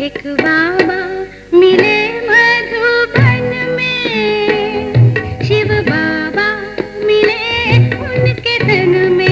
एक बाबा मिले मधुबन में, शिव बाबा मिले उनके तन में।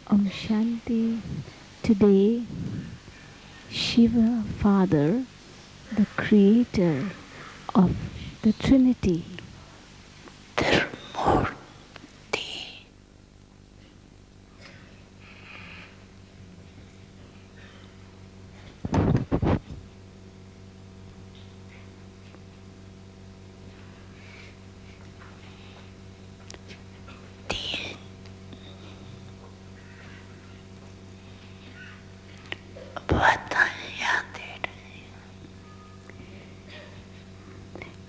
Om Shanti. Today, Shiva, Father, the creator of the Trinity,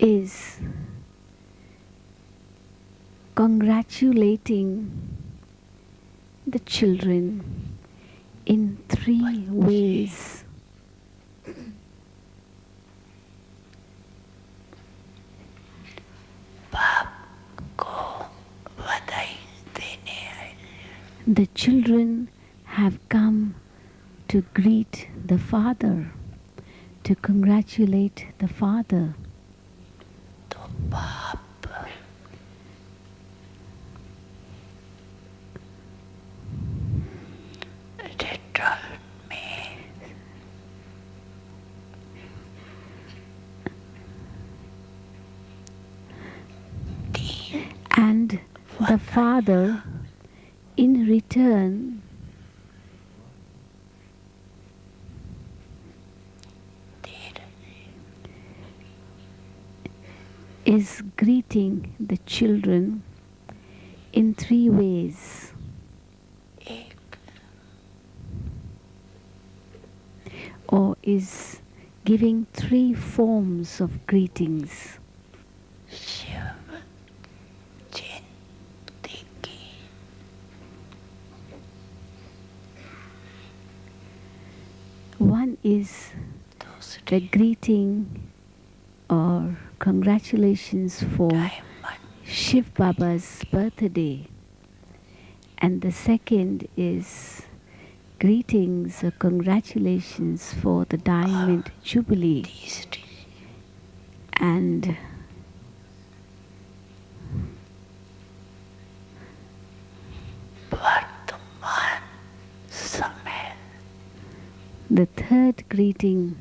is congratulating the children in 3 ways. The children have come to greet the father, to congratulate the father. And the father, in return, is greeting the children in 3 ways. Or is giving 3 forms of greetings. One is the greeting or congratulations for Shiv Baba's birthday, and the second is greetings or congratulations for the Diamond Jubilee, and the third greeting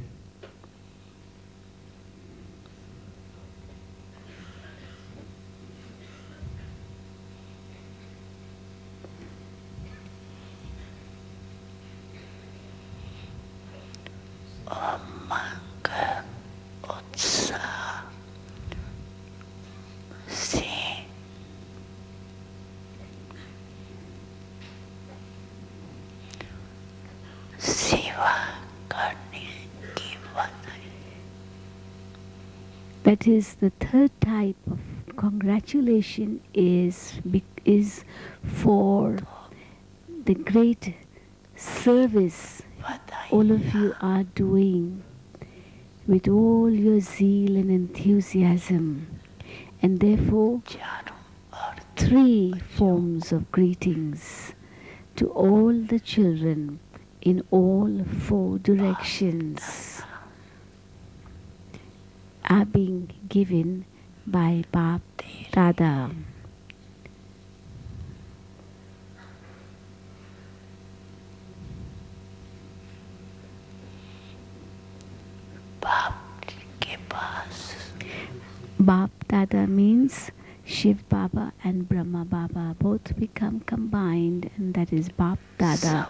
that is the third type of congratulation is for the great service all of you are doing with all your zeal and enthusiasm, and therefore 3 forms of greetings to all the children in all 4 directions are being given by Bap Dada. Bap Dada means Shiv Baba and Brahma Baba both become combined, and that is Bap Dada.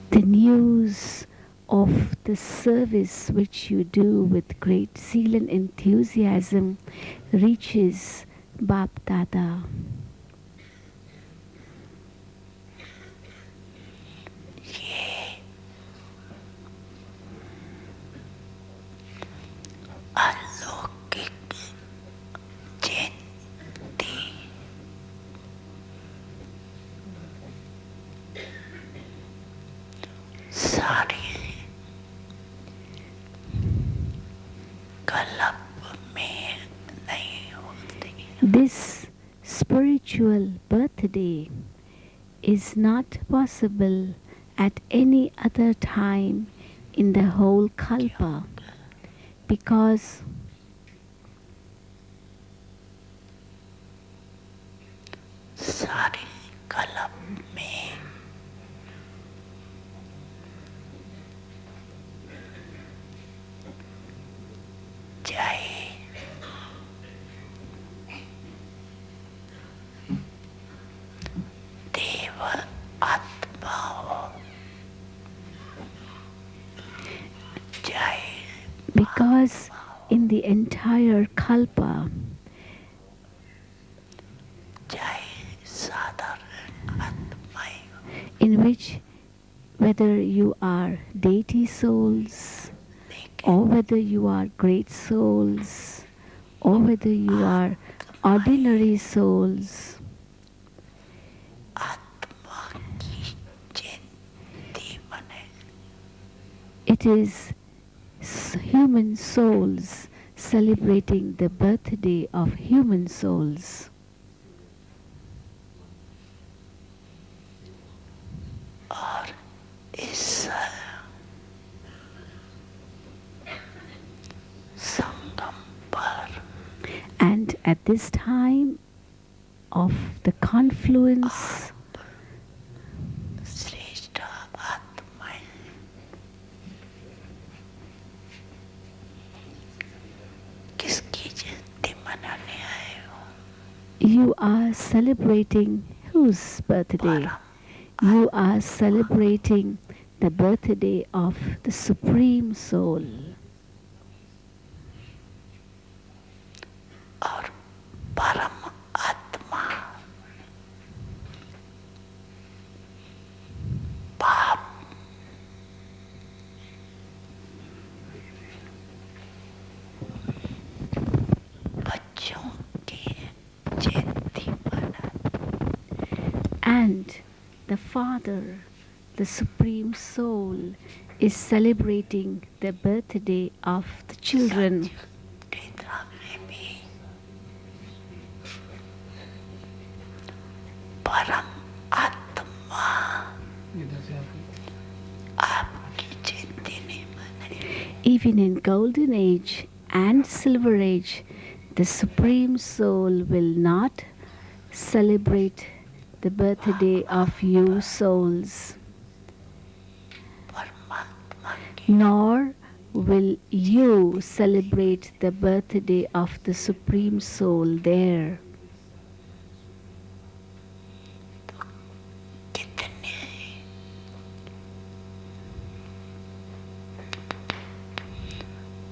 The news of the service which you do with great zeal and enthusiasm reaches Bap Dada. This spiritual birthday is not possible at any other time in the whole Kalpa, because सारी कलम में जय देव आत्माओं जय Because in the entire Kalpa, जय साधारण आत्माएं in which whether you are deity souls, or whether you are great souls, or whether you are ordinary souls, आत्मा की जयंती मने it is human souls celebrating the birthday of human souls. और इस संगम पर And at this time of the confluence, श्रेष्ठ आत्माएं किसकी जयंती मनाने आए हो? you are celebrating whose birthday? You are celebrating the birthday of the Supreme Soul. और परम आत्मा बाप बच्चों की जयंती मना And the Father, the Supreme Soul, is celebrating the birthday of the children. Netra में भी परम आत्मा आपकी जयंती नहीं मनाई Even in Golden Age and Silver Age, the Supreme Soul will not celebrate the birthday of you souls, परमात्मा की nor will you celebrate the birthday of the Supreme Soul there. कितने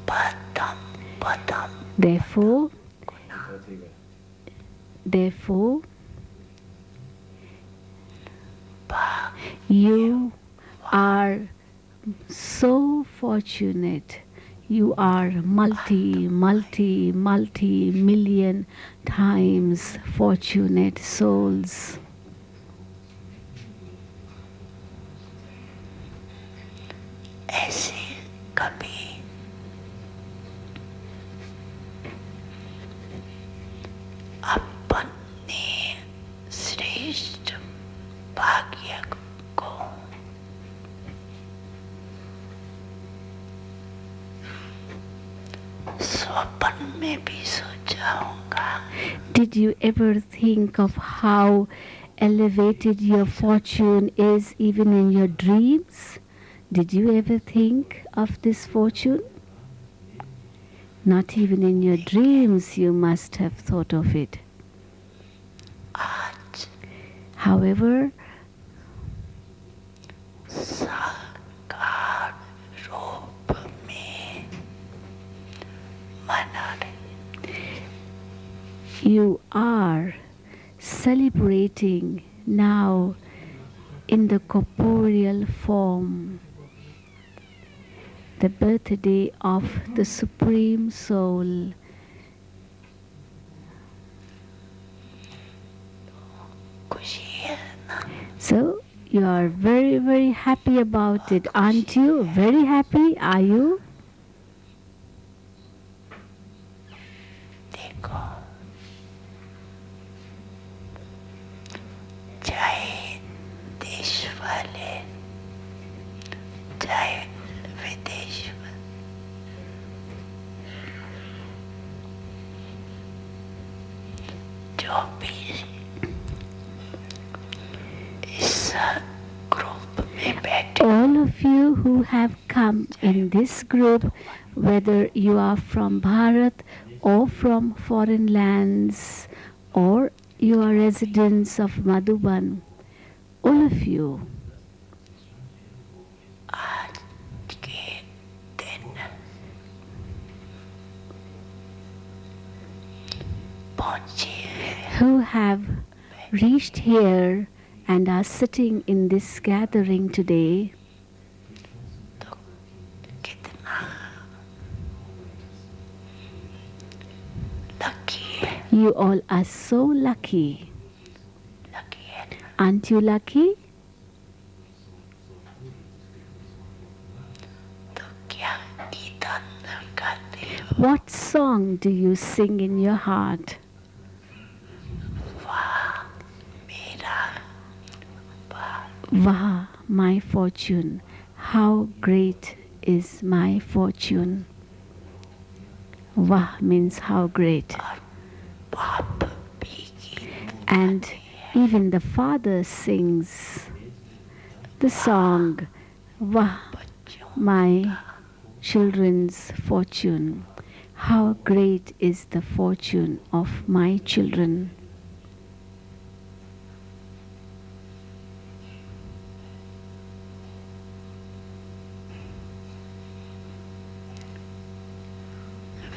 पदम पदम Therefore, you are so fortunate. You are multi-million times fortunate souls. ऐसे कभी अपने श्रेष्ठ भाग्य को स्वप्न में भी सोचा होगा Did you ever think of how elevated your fortune is even in your dreams? Did you ever think of this fortune? Not even in your dreams you must have thought of it. आज However, साकार रूप में मना रहे you are celebrating now in the corporeal form the birthday of the Supreme Soul. खुशी है ना So you are very, very happy about it, aren't you? Very happy, are you? देखो चाहे देश वाले चाहे विदेश वाले जो भी ग्रुप में बैठे All of you who have come in this group, whether you are from Bharat or from foreign lands or you are residents of Madhuban, all of you, आज के दिन पहुंचे हैं who have reached here and are sitting in this gathering today, तो कितना lucky है you all are so lucky. Lucky है ना Aren't you lucky? तो क्या गीतन गाते हो What song do you sing in your heart? वाह मेरा वाह Vah, my fortune, how great is my fortune. Vah means how great. और बाप भी गीत And even the father sings the song, Vah, बच्चों my children's fortune. How great is the fortune of my children.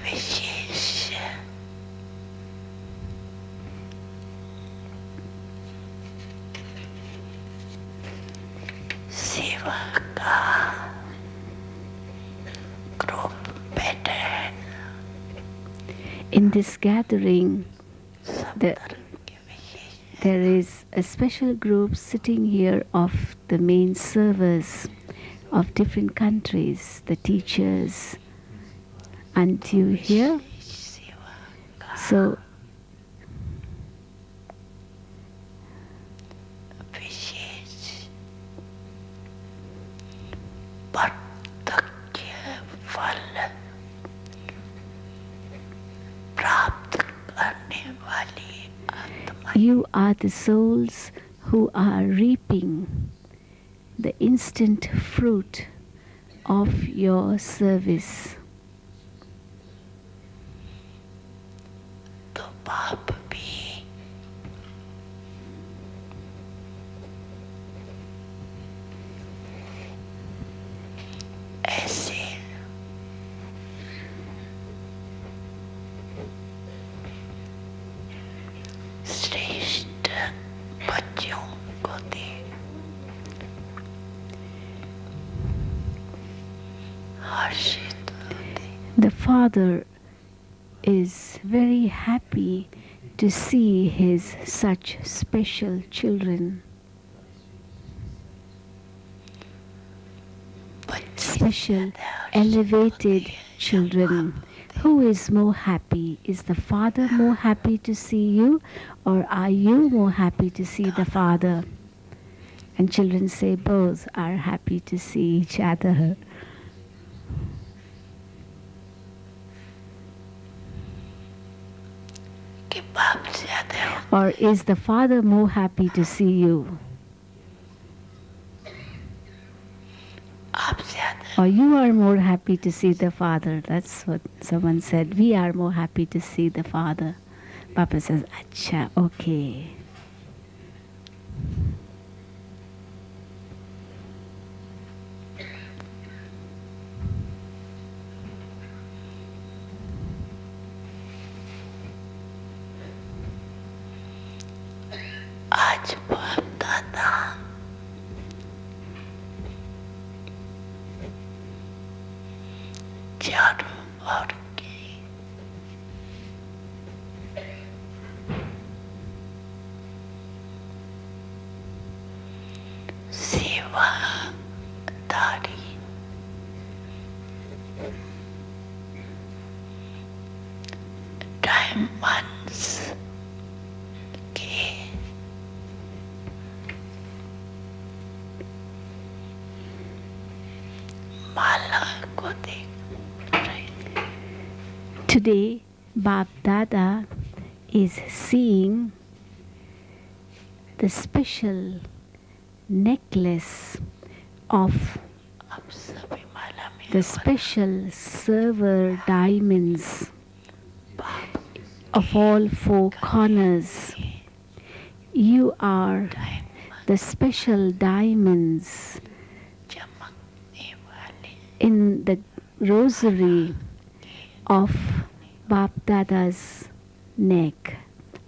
विशेष सेवा का group बैठे हैं In this gathering, सब The- धर्म के विशेष there is a special group sitting here of the main servers of different countries, the teachers. Aren't you here? सेवा का So विशेष प्रत्यक्ष फल प्राप्त करने वाली आत्मा you are the souls who are reaping the instant fruit of your service. तो बाप भी ऐसे श्रेष्ठ बच्चों को दे हर्षित होते The father is very happy to see his such special children, बच्चे special ज़्यादा हर्षित elevated होते हैं, children. Who is more happy? Is the father more happy to see you, or are you more happy to see the father? And children say both are happy to see each other. कि बाप ज़्यादा हो Or is the father more happy to see you? आप ज़्यादा Or you are more happy to see the father? That's what someone said. We are more happy to see the father. Papa says, Acha, okay. आज बाप दादा चारों ओर की सेवादारी diamonds के माला को देख रहे थे। Today, Bap Dada is seeing the special necklace of अब सभी माला में the special silver diamonds of all four corners. You are the special diamonds चमकने वाले in the rosary of Bap Dada's neck,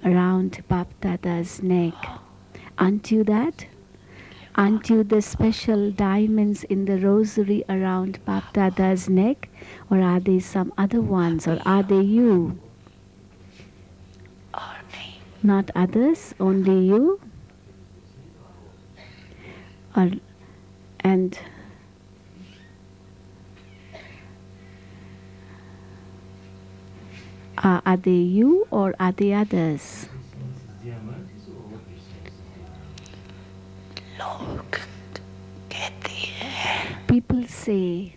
around Bap Dada's neck. Aren't you that? Aren't you the special diamonds in the rosary around Bap Dada's neck? Or are they some other ones? Or are they you? और नहीं Not others, only you? Or, and are they you or are they others? लोग कहते हैं People say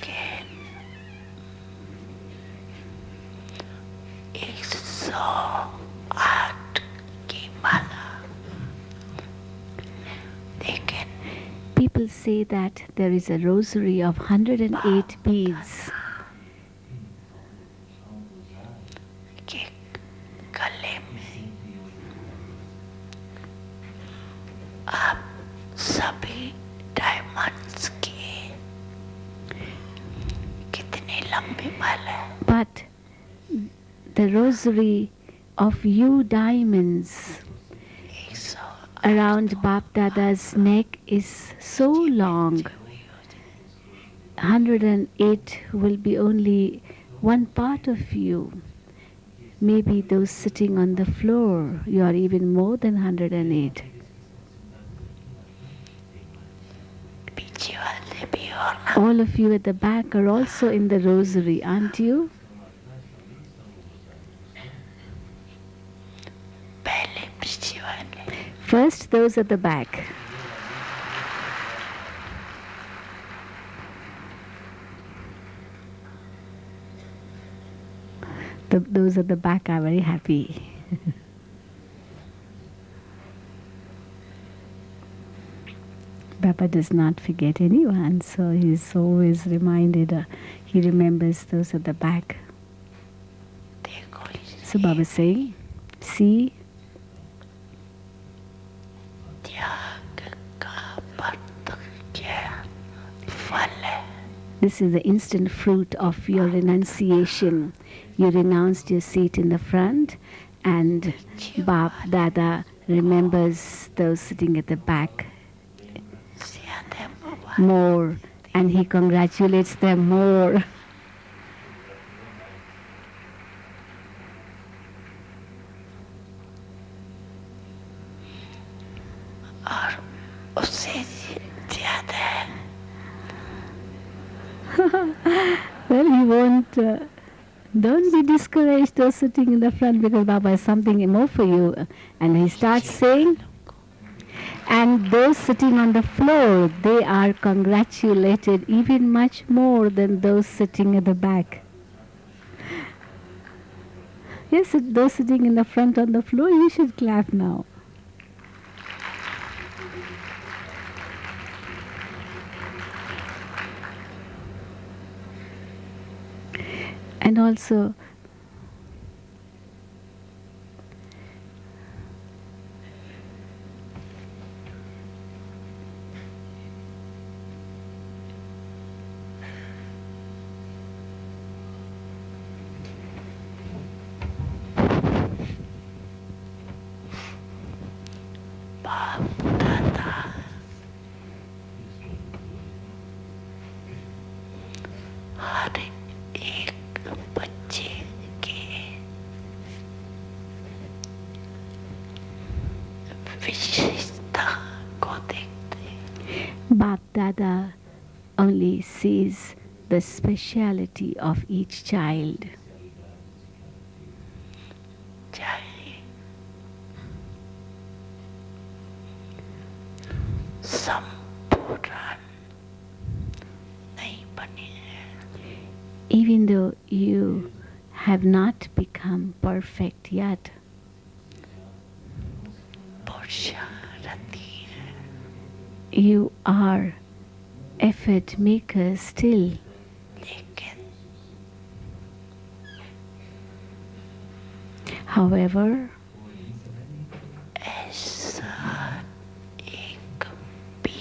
कि 108 की माला लेकिन People say that there is a rosary of 108 beads, के गले में आप सभी डायमंड्स की कितनी लंबी माला है but the rosary of you diamonds 108 around Bap Dada's neck is so long. 108 will be only one part of you. Maybe those sitting on the floor, you are even more than 108. पीछे वाले भी और ना All of you at the back are also in the rosary, aren't you? पहले पीछे वाले First, those at the back. Those at the back are very happy. Baba does not forget anyone, so he's always reminded, he remembers those at the back. देखो So Baba is saying, see, त्याग का प्रत्यक्ष फल है this is the instant fruit of your renunciation. You renounced your seat in the front, and Bap Dada remembers those sitting at the back ज्यादा बाबा more, and he congratulates them more. और उससे ज्यादा है Well, he won't. Don't be discouraged, those sitting in the front, because Baba has something more for you. And he starts saying, and those sitting on the floor, they are congratulated even much more than those sitting at the back. Yes, those sitting in the front on the floor, you should clap now. And also, बाप दादा हर एक बच्चे के विशेषता को देखते हैं Bap Dada only sees the speciality of each child. चाहे संपूर्ण नहीं बने हैं Even though you have not become perfect yet. Pursharati. You are effort makers still. लेकिन However, ऐसा एक भी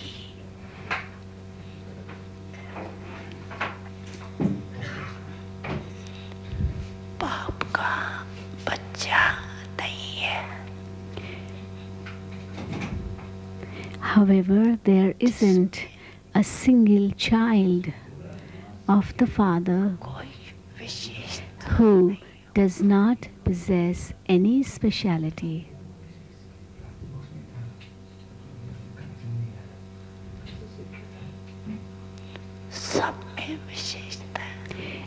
बाप का बच्चा नहीं है however, there isn't a single child of the Father कोई विशेषता who does not possess any speciality. सब में विशेषता है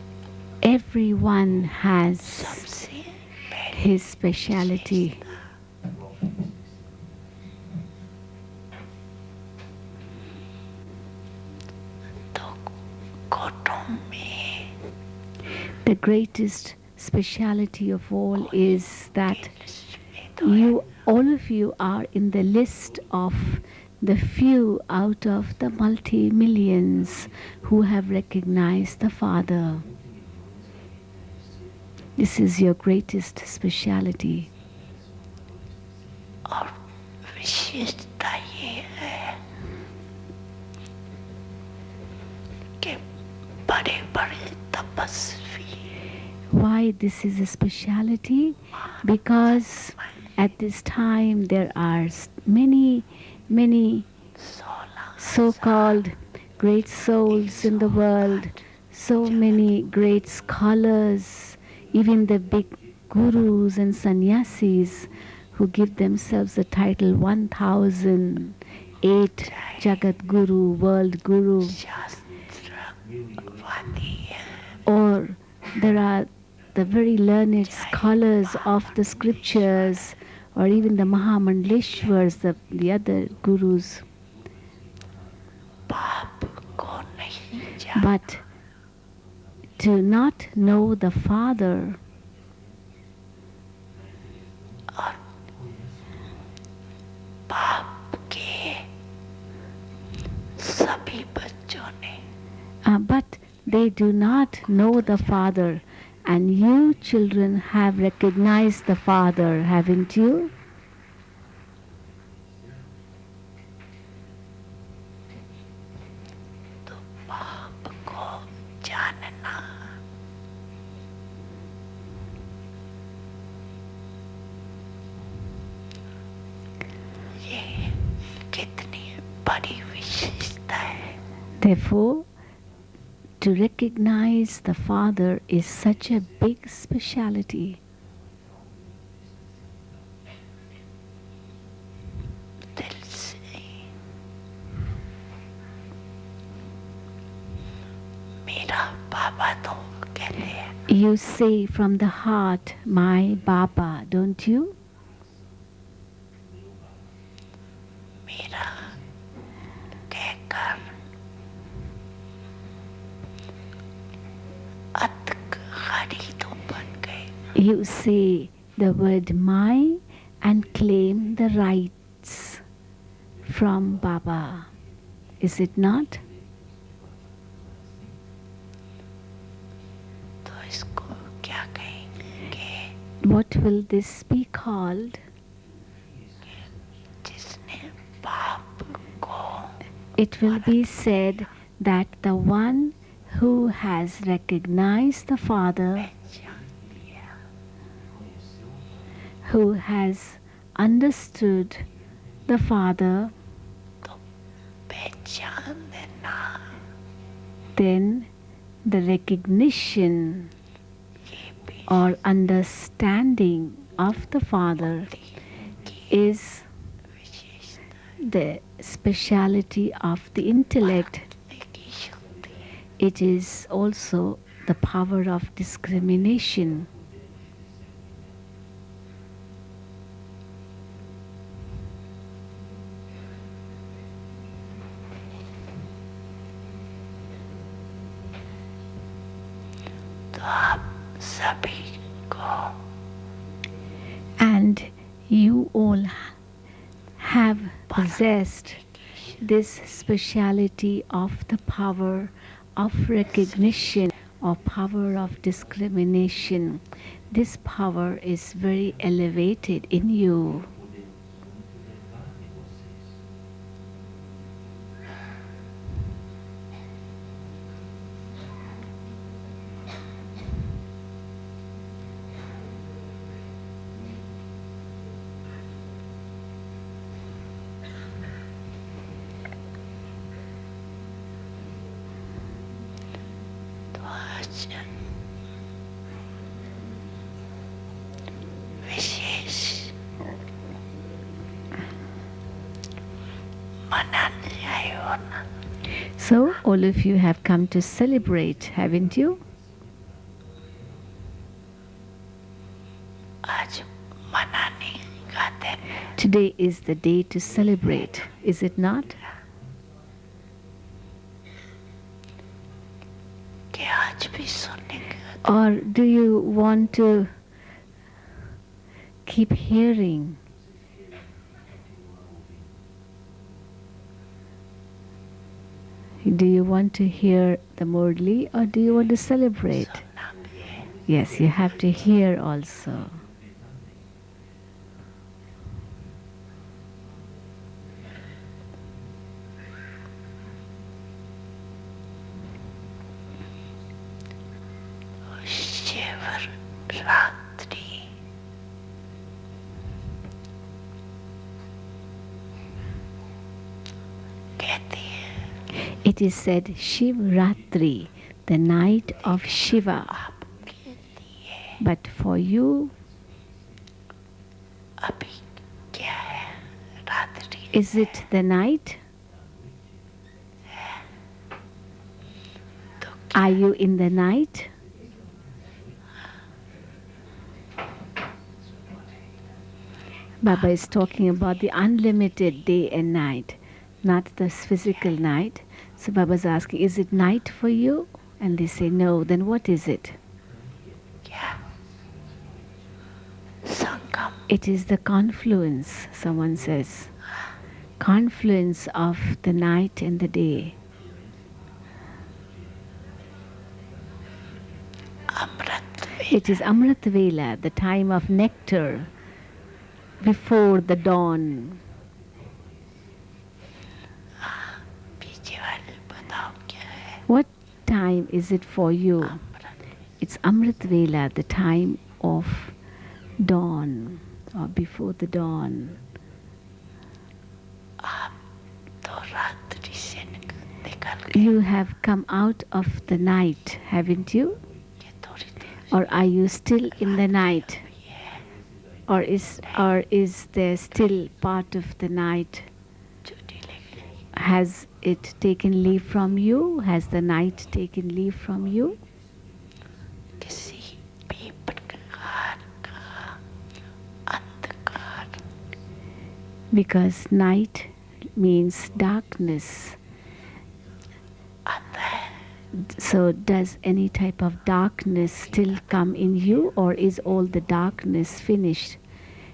Everyone has सबसे पहले his speciality. तो कोटों में The greatest speciality of all is that इसमें तो है you, all of you, are in the list of the few out of the multi-millions who have recognized the Father. This is your greatest speciality. और विशेषता ये है कि बड़े बड़े तपस्वी Why this is a speciality? Because at this time there are many, many 16 so-called great souls in the world, so many great scholars, even the big gurus and sannyasis who give themselves the title 1008 Jagat Guru, World Guru, शास्त्रवादी है or there are the very learned scholars of the scriptures, or even the Mahamandleshwars, the other gurus. बाप को नहीं जान But to not know the Father और बाप के सभी बच्चों ने but they do not know the Father, and you children have recognized the Father, haven't you? तो बाप को जानना ये कितनी बड़ी विशेषता है Therefore, to recognize the Father is such a big speciality. दिल से मेरा बाबा तो कहते हैं You say from the heart, my Baba, don't you? मेरा कहकर अतक खड़ी तो बन गए You say the word my and claim the rights from Baba. Is it not? तो इसको क्या कहेंगे What will this be called? जिसने बाप को It will be said that the one who has recognized the Father, पहचान लिया who has understood the Father, तो पहचान देना then the recognition ये भी or understanding of the Father is विशेषता the speciality of the intellect. की शक्ति है It is also the power of discrimination. तो आप सभी You all have possessed this speciality of the power of recognition or power of discrimination. This power is very elevated in you. विशेष मनाने आए हो ना So, all of you have come to celebrate, haven't you? आज मनाने का दिन है Today is the day to celebrate, is it not? कि आज भी सुनेंगे Or do you want to keep hearing? Do you want to hear the Murli or do you want to celebrate? सुनना भी है Yes, you have to hear also. शिवर रात्रि कहती है It is said Shivratri, the night of Shiva. आपके लिए But for you, अभी क्या है रात्रि is it the night? तो Are you in the night? Baba is talking about the unlimited day and night, not the physical night. So Baba is asking, is it night for you? And they say no. Then what is it? क्या संगम It is the confluence, someone says. Confluence of the night and the day. Amrit It is Amrit Vela, the time of nectar, before the dawn. पीछे वाले बताओ क्या है What time is it for you? It's Amrit Vela, the time of dawn or before the dawn. आप तो रात्रि से निकल गए You have come out of the night, haven't you? ये थोड़ी देर Or are you still in the night? हुई है Or is there still part of the night? छुट्टी ले गई Has it taken leave from you? Has the night taken leave from you? किसी भी प्रकार का अंधकार Because night means darkness. आता है So does any type of darkness still come in you, or is all the darkness finished?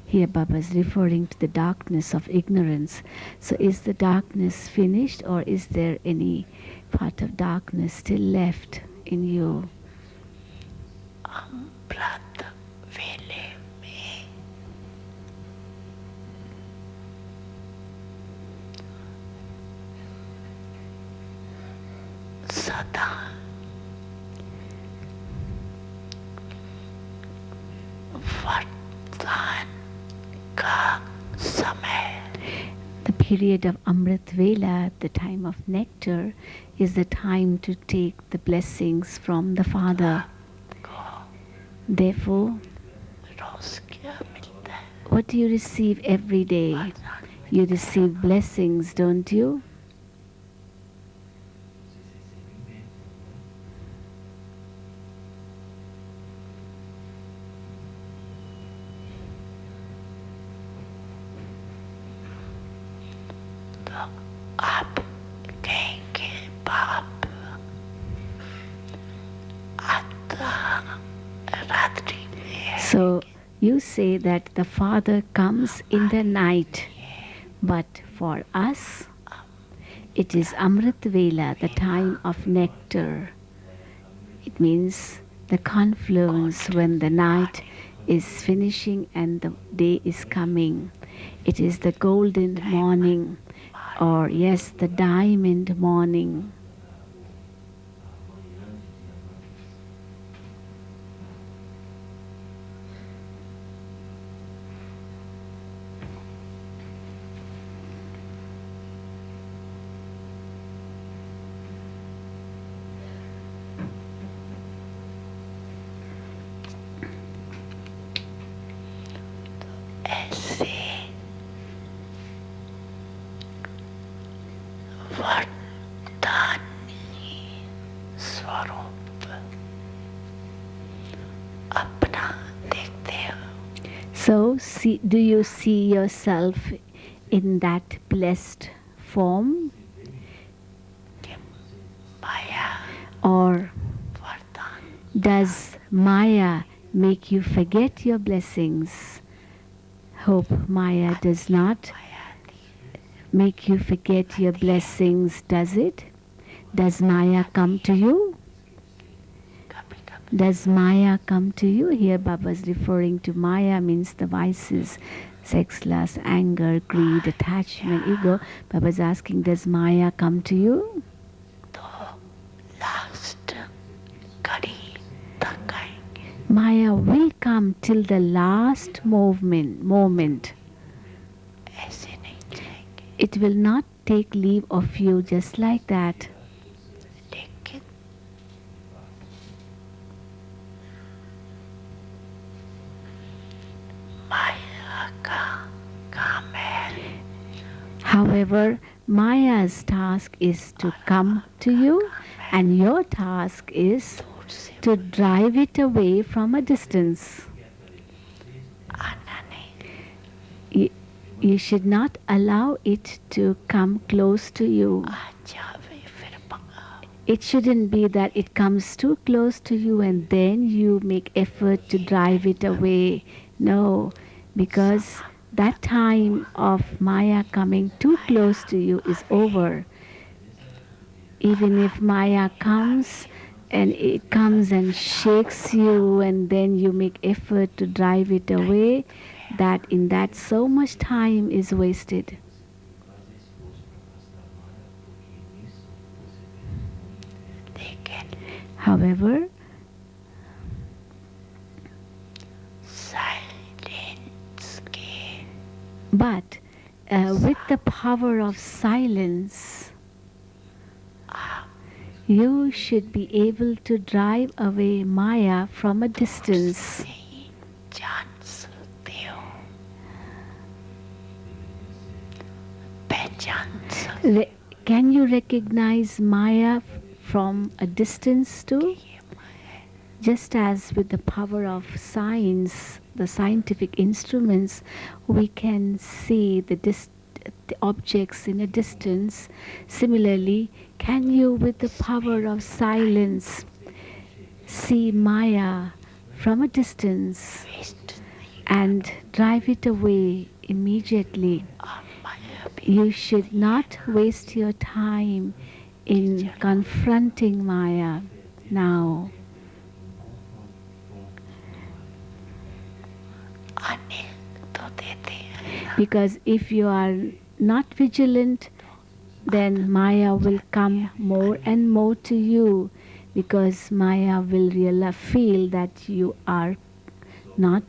Here Baba is referring to the darkness of ignorance. So is the darkness finished, or is there any part of darkness still left in you? अमृत वेले में सदा वर्तमान का समय The period of Amrit Vela, the time of nectar, is the time to take the blessings from the Father. को Therefore, रोज क्या मिलता है what do you receive every day? You receive blessings, don't you? तो आप कहेंगे बाप आता रात्रि में So You say that the Father comes in the night, but for us, it is Amrit Vela, the time of nectar. It means the confluence when the night is finishing and the day is coming. It is the golden morning, or yes, the diamond morning. ऐसे वरदानी स्वरूप अपना देखते हो. So, do you see yourself in that blessed form? Maya Or वरदान does Maya make you forget your blessings? Hope Maya does not make you forget your blessings, does it? Does Maya come to you? कभी कभी Does Maya come to you? Here Baba is referring to Maya, means the vices, sex, lust, anger, greed, attachment, ego. Baba is asking, does Maya come to you? तो last घड़ी तक आएंगे. Maya will come till the last moment. ऐसे नहीं जाएंगे. It will not take leave of you just like that. लेकिन माया का काम है However, Maya's task is to come to you, and your task is दूर से to drive it away from a distance. आना नहीं. You, you should not allow it to come close to you. आ जावे फिर पका. It shouldn't be that it comes too close to you and then you make effort to drive it away. No, because that time of Maya coming too close to you is over. Even if Maya comes and it comes and shakes you and then you make effort to drive it away, that in that so much time is wasted. लेकिन However, silence के but with the power of silence, you should be able to drive away Maya from a distance. नहीं जान सकते हो. पहचान सकते Can you recognize Maya from a distance too? ये माया Just as with the power of science, the scientific instruments, we can see the objects in a distance. Similarly, can you, with the power of silence, see Maya from a distance waste नहीं. and drive it away immediately? और माया भी You should not waste your time in confronting Maya now. आने तो देते हैं. Because if you are not vigilant, then Maya will come more and more to you, because Maya will really feel that you are not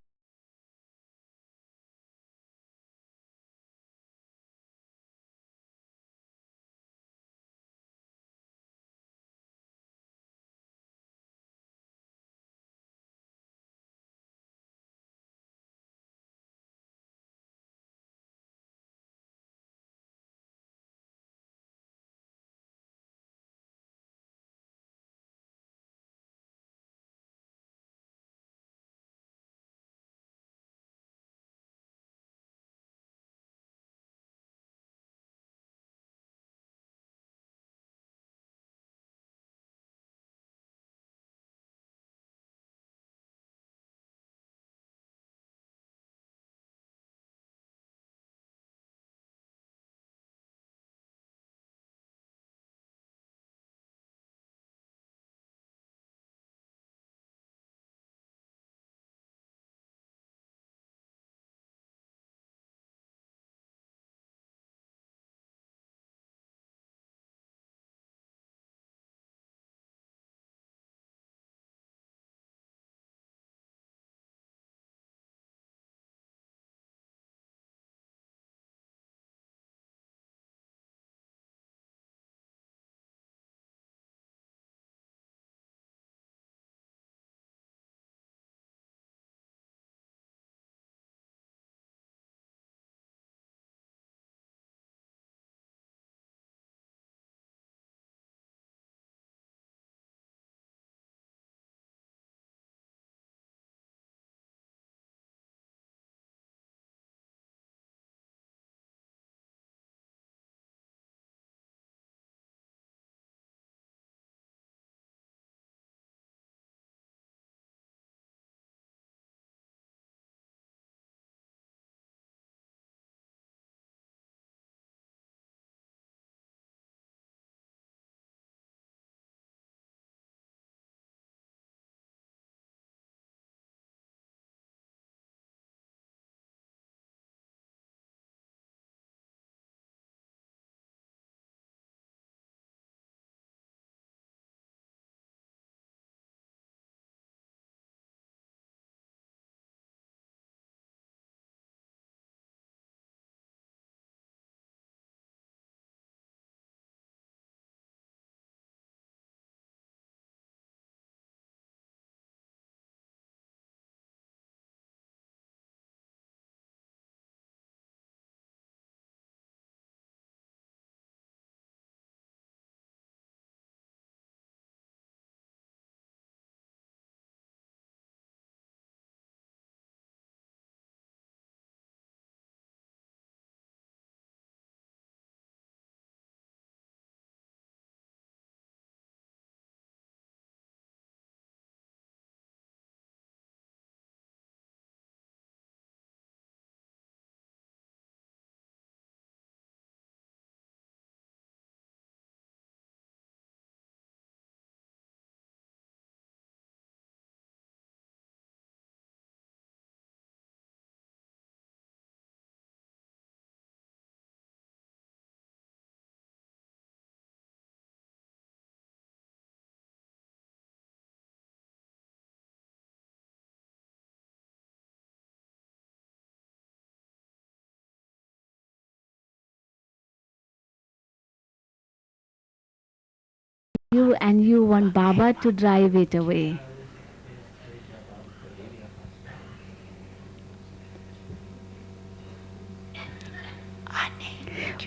you want Baba to drive it away.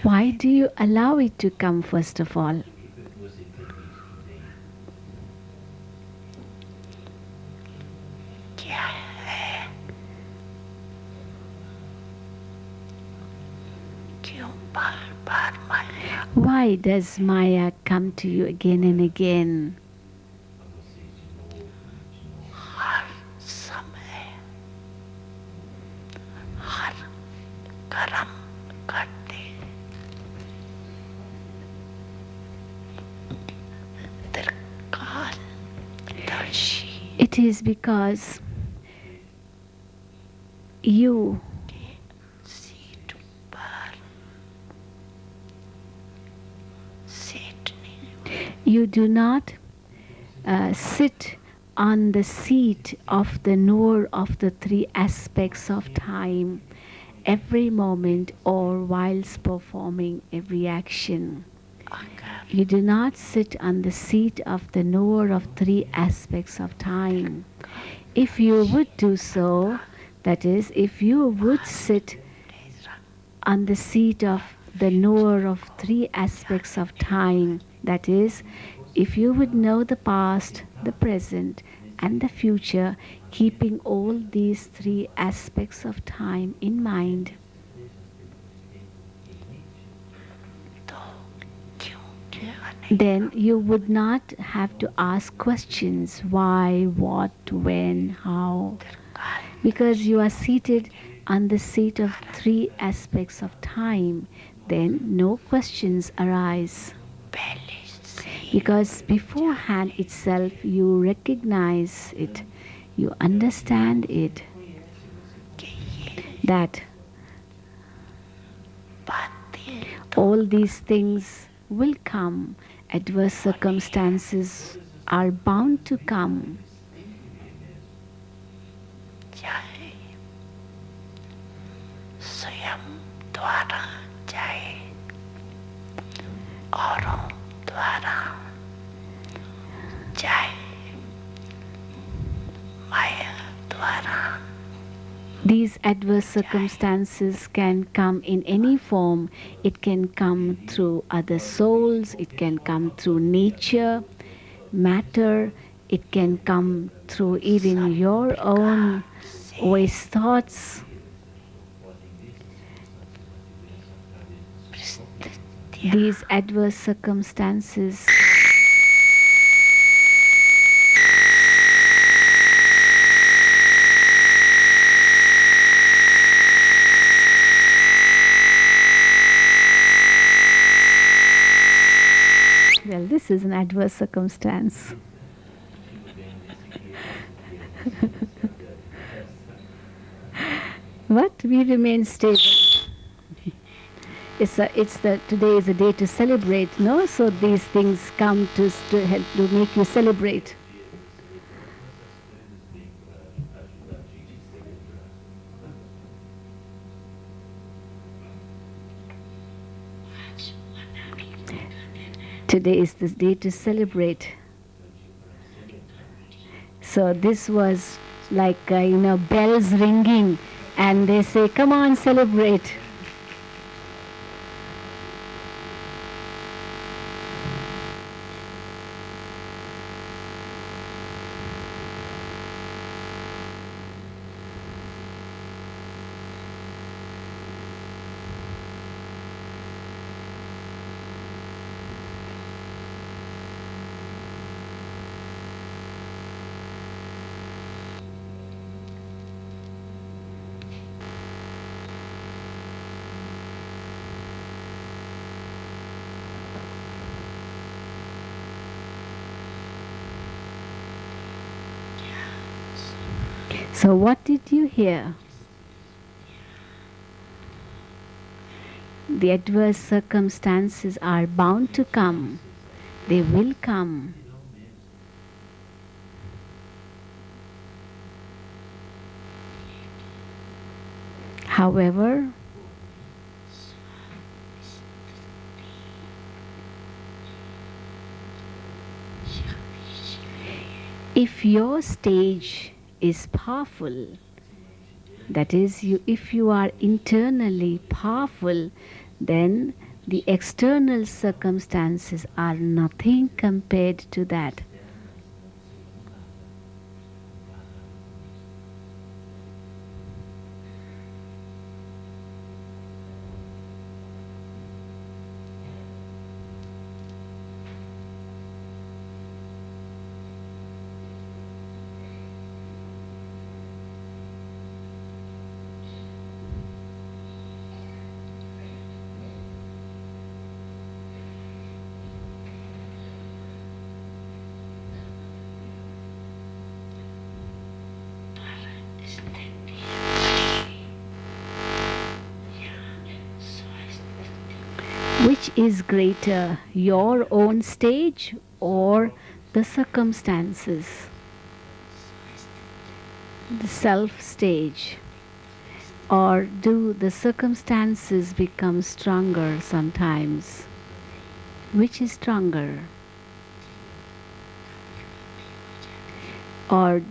Why do you allow it to come first of all? क्या है क्यों बार बार माया Why does Maya come to you again and again? हर समय हर कर्म करते त्रिकालदर्शी It is because you seat पर सीटने you do not sit on the seat of the knower of the three aspects of time every moment or whilst performing every action. अगर You do not sit on the seat of the knower of three aspects of time. If you would do so, that is, if you would sit on the seat of the knower of three aspects of time, that is, if you would know the past, the present, and the future, keeping all these three aspects of time in mind, तो क्यों क्या then you would not have to ask questions why, what, when, how, because you are seated on the seat of three aspects of time, then no questions arise. पहले से Because beforehand itself you recognize it, you understand it, कि ये that बातें all these things will come, adverse circumstances are bound to come. चाहे स्वयं द्वारा चाहे औरों द्वारा चाहे माया द्वारा These adverse circumstances can come in any form. It can come through other souls, it can come through nature, matter, it can come through even your own waste thoughts. परिस्थितियाँ These adverse circumstances well, this is an adverse circumstance. But we remain stable. Today is a day to celebrate, no? So these things come to help to make you celebrate. Today is this day to celebrate. So this was like bells ringing, and they say, "Come on, celebrate." So what did you hear? The adverse circumstances are bound to come. They will come. However, If your stage is powerful, that is, if you are internally powerful, then the external circumstances are nothing compared to that. Which is greater, your own stage or the circumstances? The self stage. Or do the circumstances become stronger sometimes? Which is stronger? Or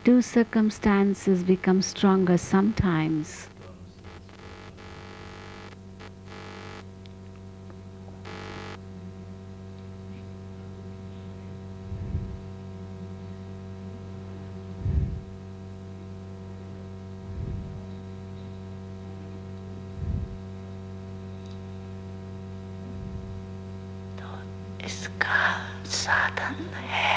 do circumstances become stronger sometimes? इसका साधन है।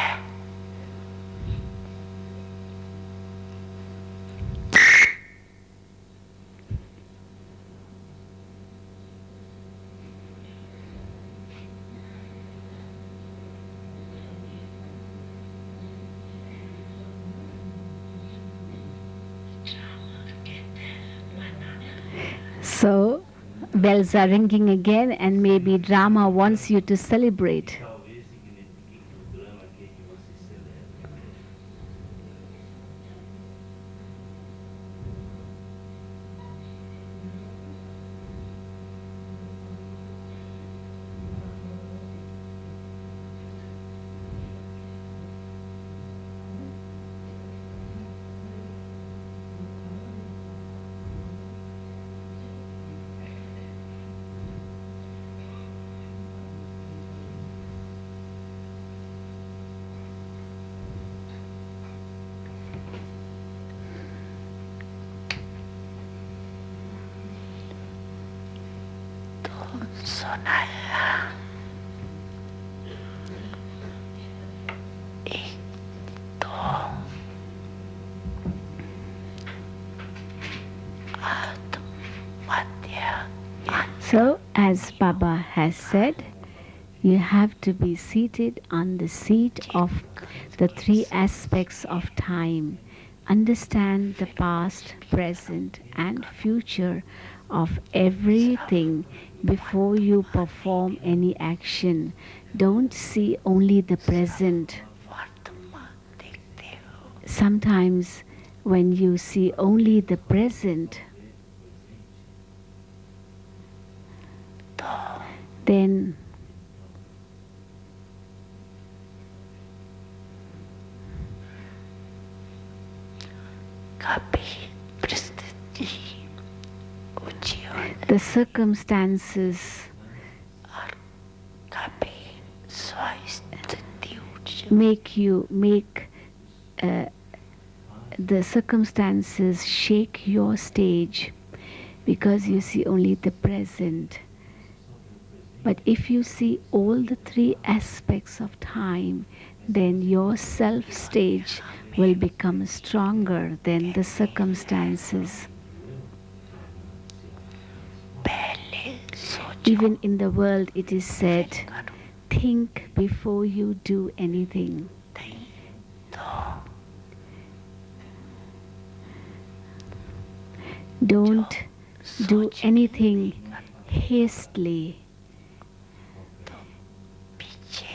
So, bells are ringing again, and maybe drama wants you to celebrate. Talvez signifique que o drama quer que você celebre. सुनाया एक दो आत्महत्या। So, as Baba has said, you have to be seated on the seat of the three aspects of time. Understand the past, present, and future of everything before you perform any action. Don't see only the present. वर्तमान देखते हो Sometimes, when you see only the present, तो then कभी परिस्थिति ऊंची हो the circumstances और कभी स्वस्थिति ऊंची make the circumstances shake your stage because you see only the present. But if you see all the three aspects of time, then your self stage will become stronger than the circumstances. पहले सोचो Even in the world, it is said, think before you do anything. नहीं तो Don't do anything hastily, पीछे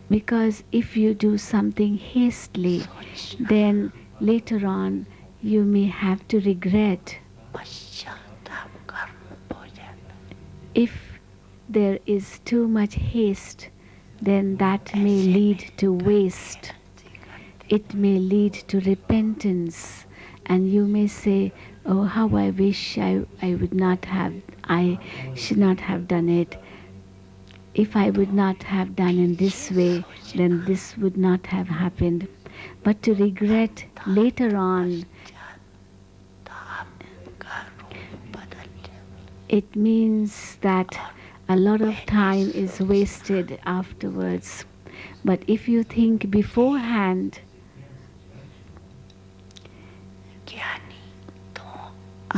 because if you do something hastily, सोचना then later on you may have to regret. पश्चाताप कर्म हो जाता। If there is too much haste, then that may lead to waste. it may lead to repentance, and you may say, oh, how I wish I should not have done it. If I would not have done in this way, then this would not have happened. But to regret later on, it means that a lot of time is wasted afterwards. But if you think beforehand,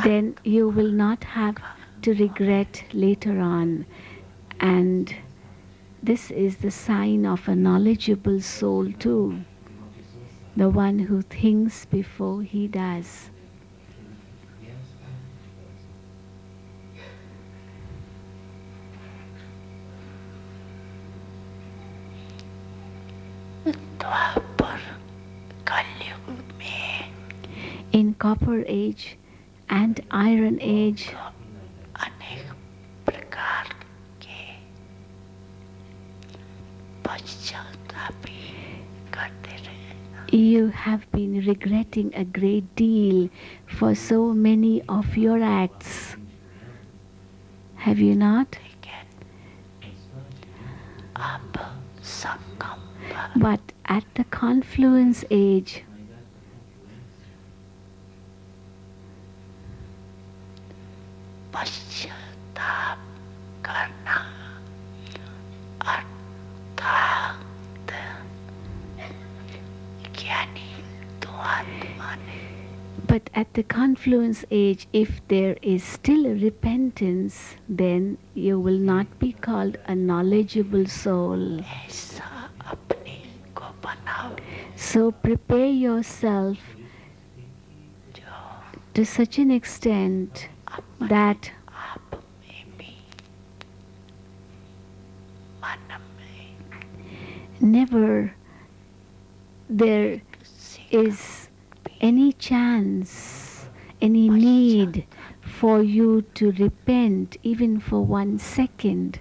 then you will not have to regret later on. And this is the sign of a knowledgeable soul too, the one who thinks before he does. द्वापर कलयुग में In Copper Age and Iron Age, अनेक प्रकार के पश्चातापी करते रहे। you have been regretting a great deal for so many of your acts. Have you not? अब संगम पर But at the confluence age, पश्चाताप करना अर्थात ज्ञानी तो आत्मा ने but at the confluence age, if there is still repentance, then you will not be called a knowledgeable soul. ऐसा अपने को बनाओ So prepare yourself जो to such an extent that आप में भी मन में never there is any chance, any need for you to repent even for 1 second.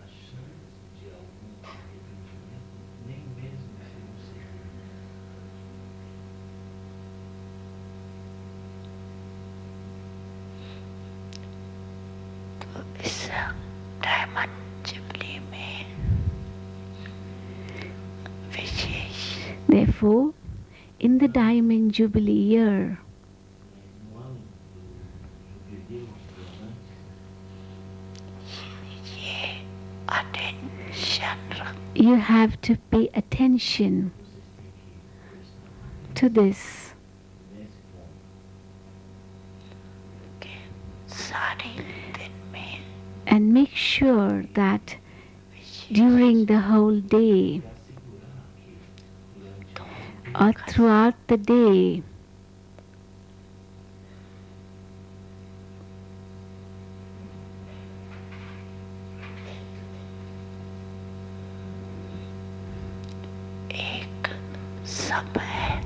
तो इस डायमंड जुबली में विशेष Therefore, in the Diamond Jubilee year, ये अटेंशन रख you have to pay attention to this. के सारे दिन में And make sure that during the whole day or throughout the day, एक समय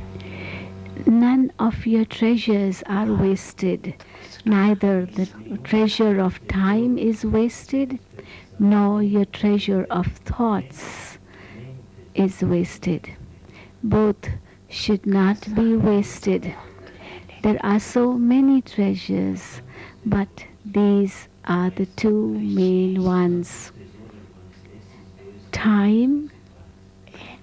none of your treasures are wasted. Neither the treasure of time is wasted, nor your treasure of thoughts is wasted. Both should not be wasted. There are so many treasures, but these are the two main ones: time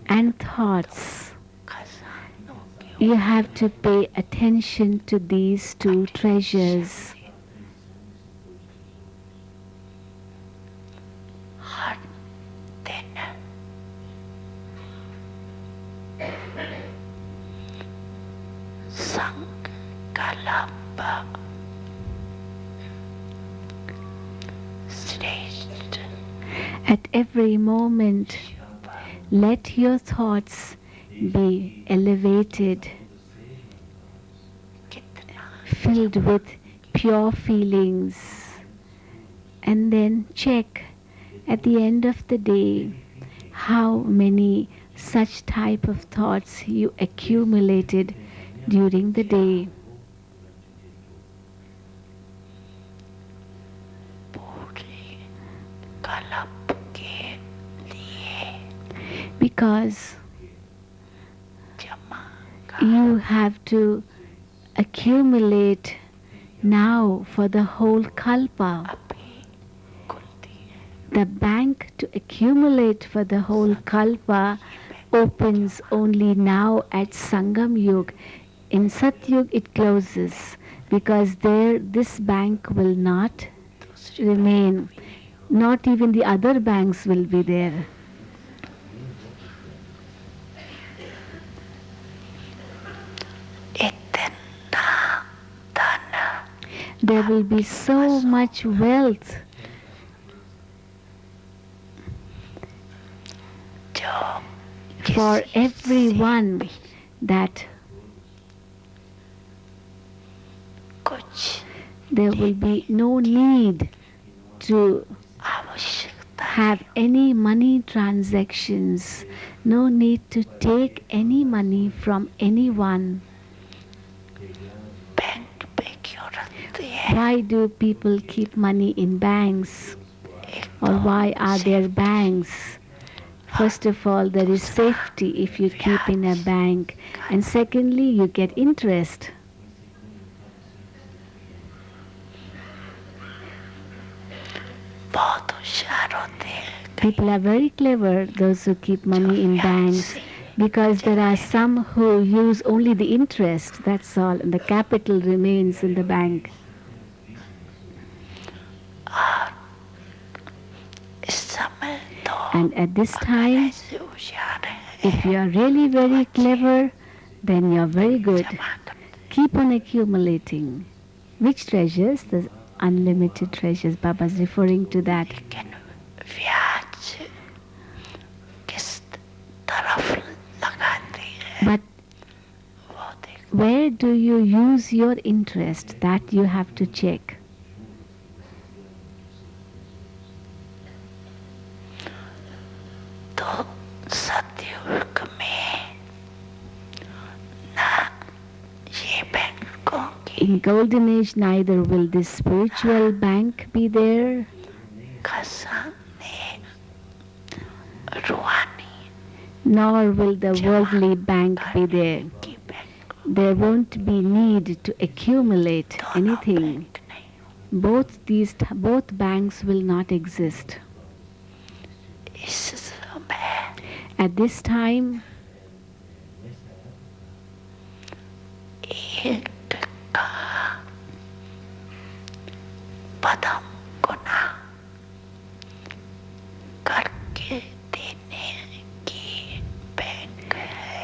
and thoughts. खजानों के You have to pay attention to these two treasures. हर दिन संकल्प श्रेष्ठ At every moment, let your thoughts be elevated, कितना filled with pure feelings. And then check at the end of the day how many such type of thoughts you accumulated during the day. पूरे कल्प के लिए Because जमा You have to accumulate now for the whole kalpa. The bank to accumulate for the whole kalpa opens only now at Sangam Yuga. In Satyug it closes because there this bank will not remain. Not even the other banks will be there. There will be so much wealth for everyone that there will be no need to have any money transactions, no need to take any money from anyone. Why do people keep money in banks? Or why are there banks? First of all, there is safety if you keep in a bank. And secondly, you get interest. People are very clever, those who keep money in banks, because there are some who use only the interest, that's all, and the capital remains in the bank. And at this time, if you are really very clever, then you are very good. Keep on accumulating. Which treasures? The unlimited treasures. Baba is referring to that. But where do you use your interest? That you have to check. In Golden Age, neither will this spiritual bank be there, nor will the worldly bank be there. There won't be need to accumulate anything. Both banks will not exist. At this time,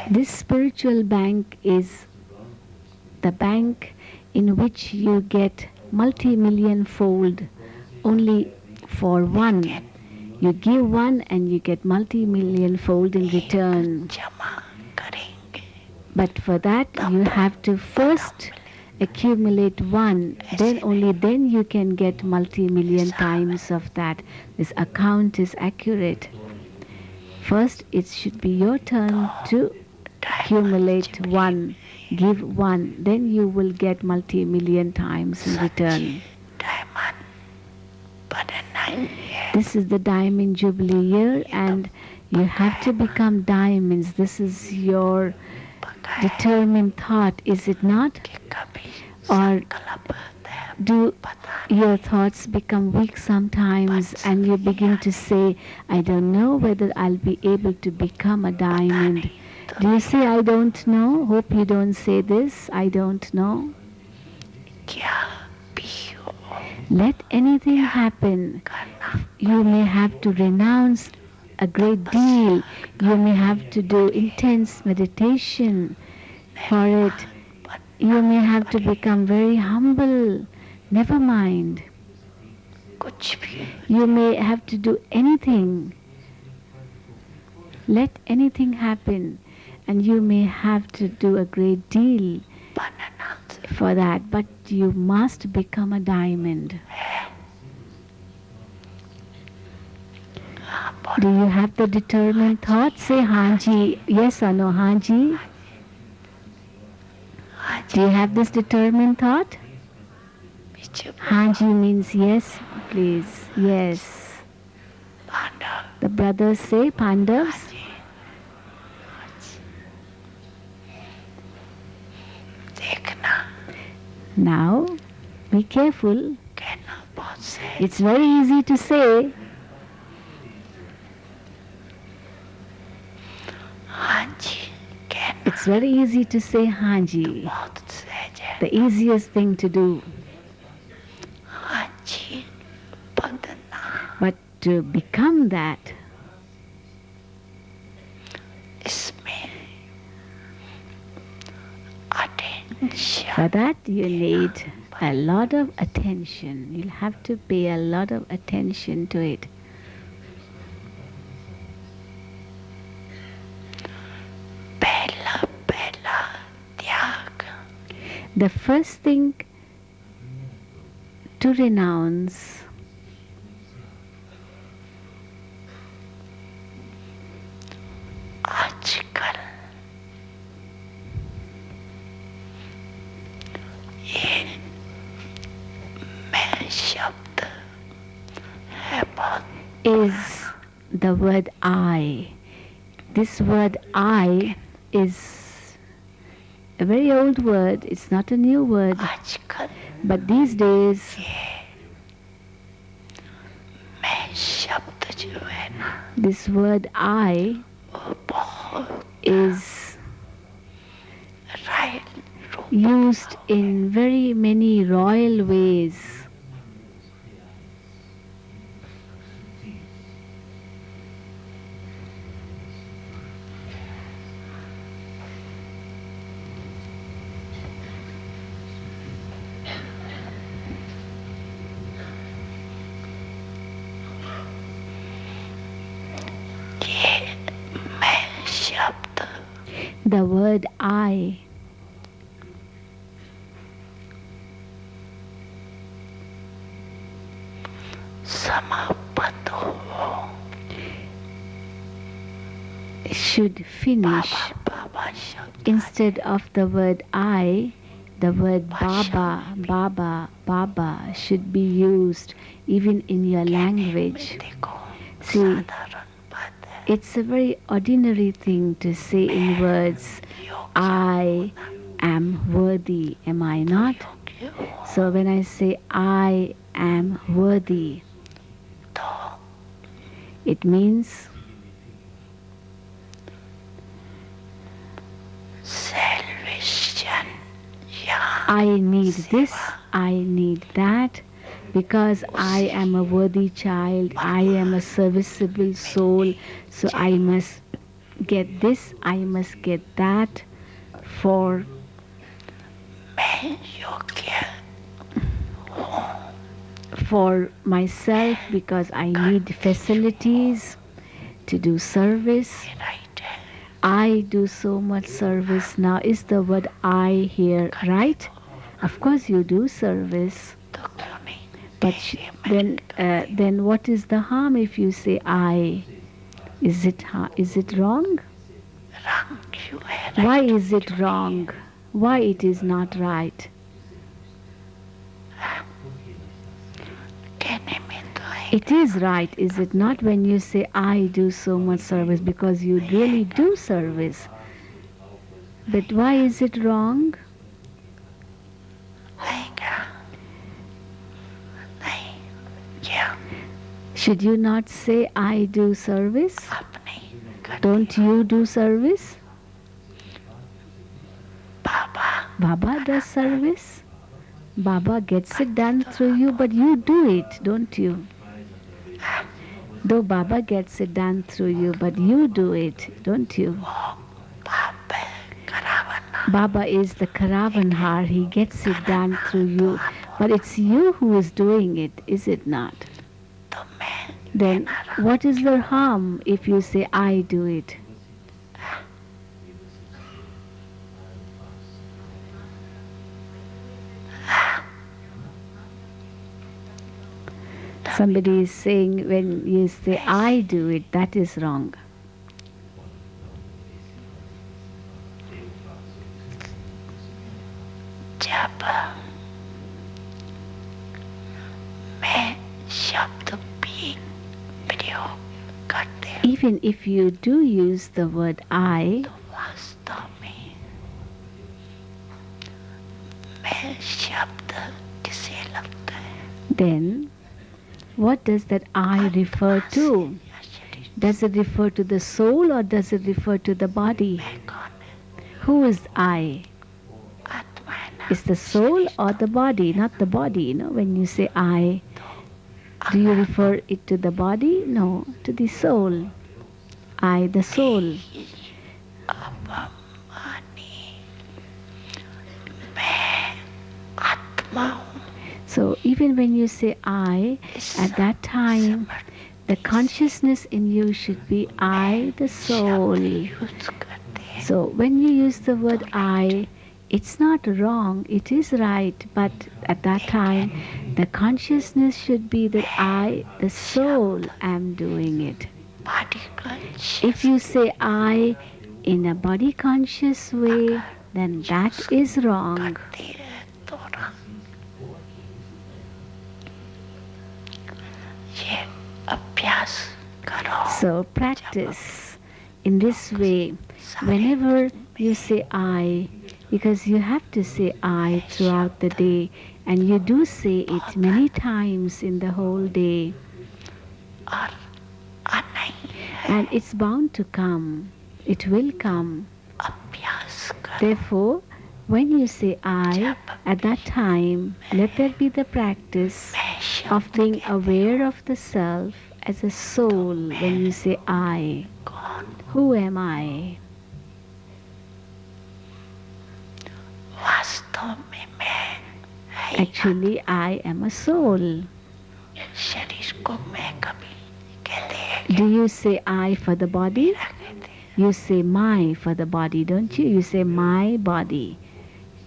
this spiritual bank is the bank in which you get multi-million fold only for one. You give one and you get multi-million fold in return. But for that you have to first accumulate one, then only then you can get multi-million times of that. This account is accurate. First it should be your turn to accumulate one, give one, then you will get multi-million times in return. This is the diamond jubilee year and you have to become diamonds. This is your determined thought, is it not? Or do your thoughts become weak sometimes and you begin to say, I don't know whether I'll be able to become a diamond? Do you say, I don't know? Hope you don't say this, I don't know. Let anything happen. You may have to renounce a great deal. You may have to do intense meditation for it. You may have to become very humble. Never mind. You may have to do anything. Let anything happen. And you may have to do a great deal for that. But you must become a diamond. Do you have the determined thought? Say Hanji. Yes or no? Hanji? Do you have this determined thought? Hanji means yes, please. Yes. The brothers say Pandavas. Now, be careful. cannot say It's very easy to say. Hanji cannot It's very easy to say Hanji. say The easiest thing to do. Hanji Padana But to become that, is me attention. for that you need a lot of attention. You'll have to pay a lot of attention to it. Bella Bella Tyag. The first thing to renounce आजकल ये मैं शब्द है बहुत is the word I. This word I is a very old word. It's not a new word. आजकल But these days, मैं शब्द जो है ना this word I वो बहुत is right used in very many royal ways. ये मैं शब्द The word I समाप्त हो should finish. बाबा शब्द Instead of the word I, the word Baba, Baba, Baba should be used even in your language. देखो See, साधारण बात है it's a very ordinary thing to say in words, I am worthy, am I not? योग्य हो So when I say I am worthy, तो it means salvation यहाँ I need this, I need that, because I am a worthy child, I am a serviceable soul, so I must get this, I must get that for मैं योग्य for myself, because I need facilities to do service. Right है I do so much service now. Is the word I here right? Of course you do service. तो क्यों नहीं But then what is the harm if you say I? Is it wrong? रंग क्यों है Why is it wrong? Why it is not right? कहने में तो है It is right, is it not, when you say I do so much service, because you really do service. But why is it wrong? आएगा नहीं क्या Should you not say I do service? आप नहीं करते Don't you do service? Baba Baba does service. Baba gets it done through you, but you do it, don't you? Though Baba gets it done through you, but you do it, don't you? बाप है करावना Baba is the Karavanhar, he gets it done through you, but it's you who is doing it, is it not? तो मैं Then what is the harm if you say I do it? Somebody is saying when you say I do it, that is wrong. जब मैं शब्द भी प्रयोग करते हैं Even if you do use the word I, तो वास्तव में मैं में शब्द किसे लगता है? then what does that I refer to? या शरीर Does it refer to the soul or does it refer to the body? में कौन है? Who is I? आत्मा है ना? Is the soul or the body? Not the body, when you say I. Do you refer it to the body? No, to the soul. I, the soul. अपमानी मैं आत्मा हूँ. So even when you say I, at that time, the consciousness in you should be I, the soul. Use करते हैं. So when you use the word I, it's not wrong, it is right, but at that time, the consciousness should be that I, the soul, am doing it. Body If you say I in a body conscious way, then that is wrong. करते हैं तो ये अभ्यास करो. So practice in this way. Whenever you say I, because you have to say I throughout the day, and you do say it many times in the whole day, और आना ही है. and it's bound to come. It will come. अभ्यास करो. Therefore, when you say I, at that time, let there be the practice मैं of शब्द being aware of the self as a soul when you say I. कौन? Who am I? वास्तव में मैं है. Actually, I am a soul. शरीर को मैं कभी कहते हैं Do you say I for the body? कहते हैं. You say my for the body, don't you? You say my body.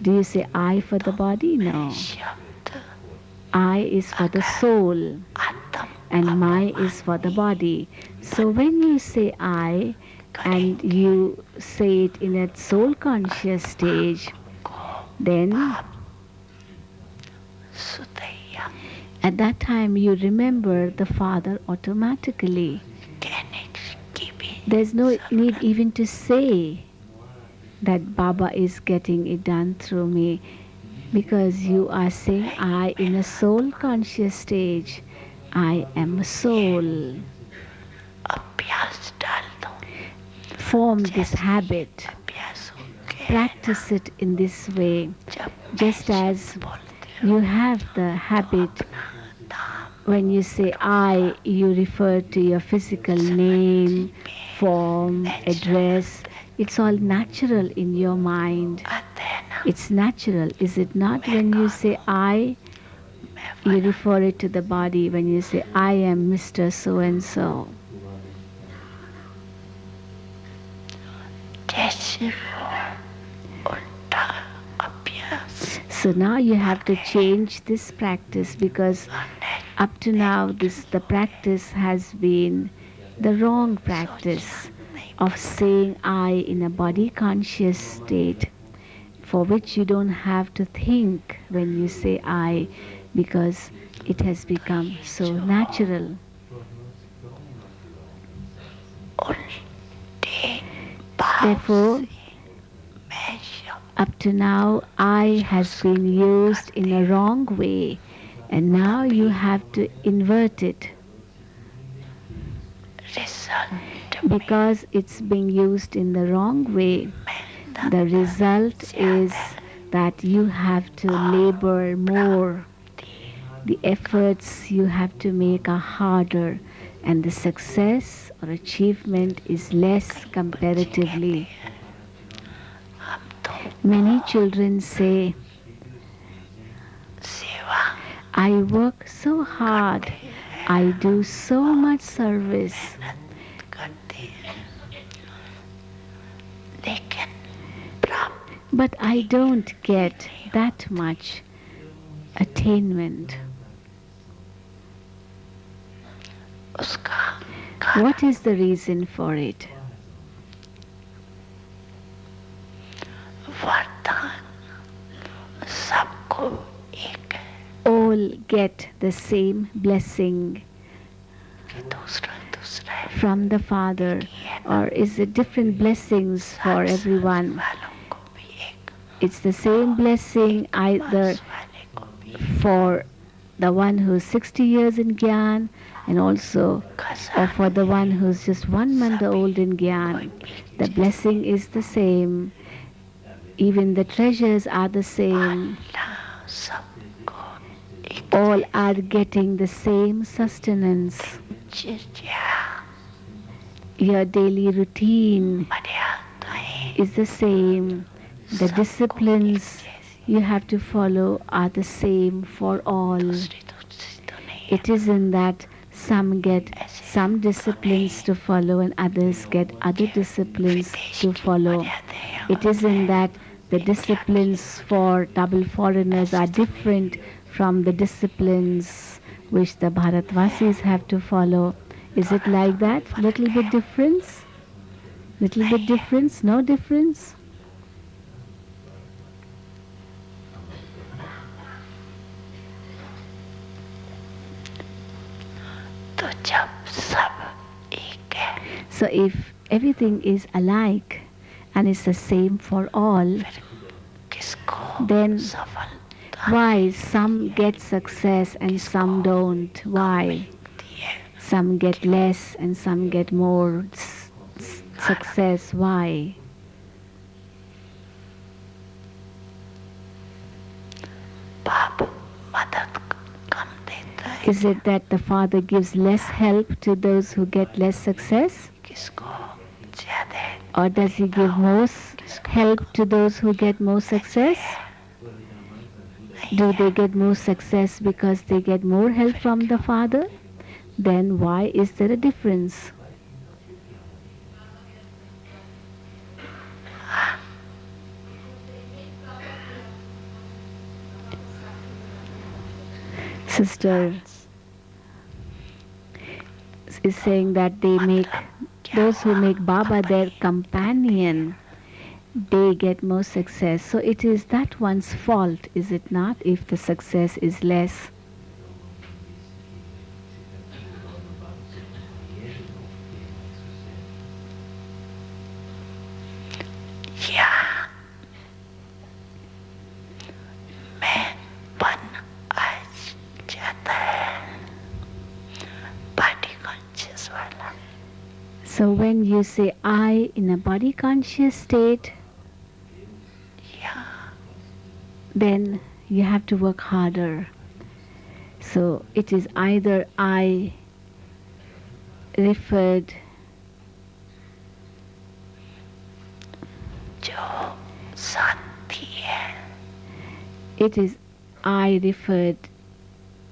Do you say I for the body? No. शब्द I is for the soul आत्म and my is for the body. So when you say I and you say it in a soul conscious stage, को then सुदैया at that time you remember the Father automatically. कहने की भी There's no need even to say that Baba is getting it done through me, because you are saying I in a soul conscious stage. I am a soul. अभ्यास डाल दो. Form this habit. अभ्यास हो के Practice it in this way. जब Just as बोलते हो you have the habit, when you say I, you refer to your physical name, form, address. It's all natural in your mind. आते हैं ना. It's natural, is it not? When you say I, you refer it to the body. When you say I am Mr. So and so. जैसे वो उल्टा अभ्यास So now you have to change this practice, because up to now the practice has been the wrong practice of saying I in a body conscious state, for which you don't have to think when you say I, because it has become so natural. उल्टे भाव Therefore, से मैं शब्द up to now I has been used in a wrong way, and now you have to invert it, result में because it's being used in the wrong way. The result is that you have to labor more. The efforts you have to make are harder, and the success or achievement is less comparatively. हम तो Many children say, सेवा I work so hard, I do so much service, करते हैं लेकिन प्राप्त but I don't get that much attainment. उसका कारण What is the reason for it? वरदान सबको एक है All get the same blessing कि दूसरा दूसरा है. from the Father, or is it different blessings for everyone? वालों को भी एक It's the same blessing either for the one who's 60 years in Gyan and also or for the one who's just 1 month old in Gyan. The blessing is the same. Even the treasures are the same. All are getting the same sustenance. Your daily routine is the same. The disciplines you have to follow are the same for all. It isn't that some get some disciplines to follow and others get other disciplines to follow. It isn't that the disciplines for double foreigners are different from the disciplines which the Bharatvasis have to follow. Is it like that? Little bit difference? Little bit difference? No difference? So if everything is alike and it's the same for all, then why some get success and some don't? Why? Some get less and some get more success. Why? Is it that the Father gives less help to those who get less success? Or does He give more help to those who get more success? Do they get more success because they get more help from the Father? Then why is there a difference? Sister is saying that those who make Baba their companion, they get more success. So it is that one's fault, is it not, if the success is less? So when you say I in a body conscious state, then you have to work harder. So it is either I referred it is I referred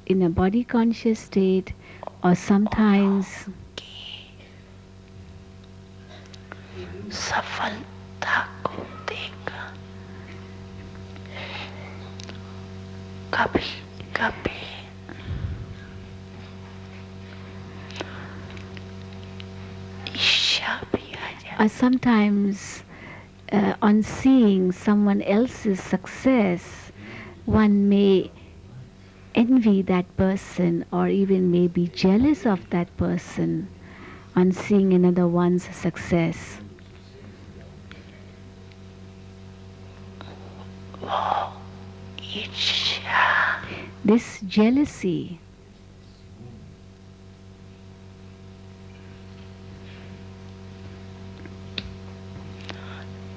in a body conscious state, or sometimes सफलता को देख कभी कभी ईर्ष्या भी आ जाती or sometimes on seeing someone else's success, one may envy that person or even may be jealous of that person on seeing another one's success. वो ईर्ष्या This jealousy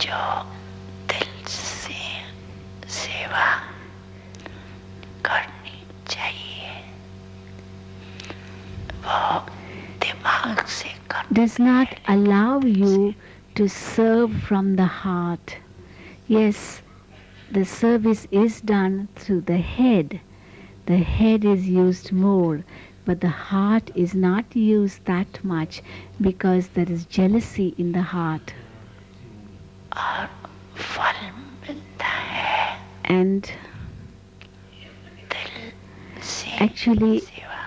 जो दिल से सेवा करनी चाहिए वो दिमाग से करनी does not allow you to serve from the heart. Yes, the service is done through the head. The head is used more, but the heart is not used that much because there is jealousy in the heart. और फल मिलता है And दिल से actually, सेवा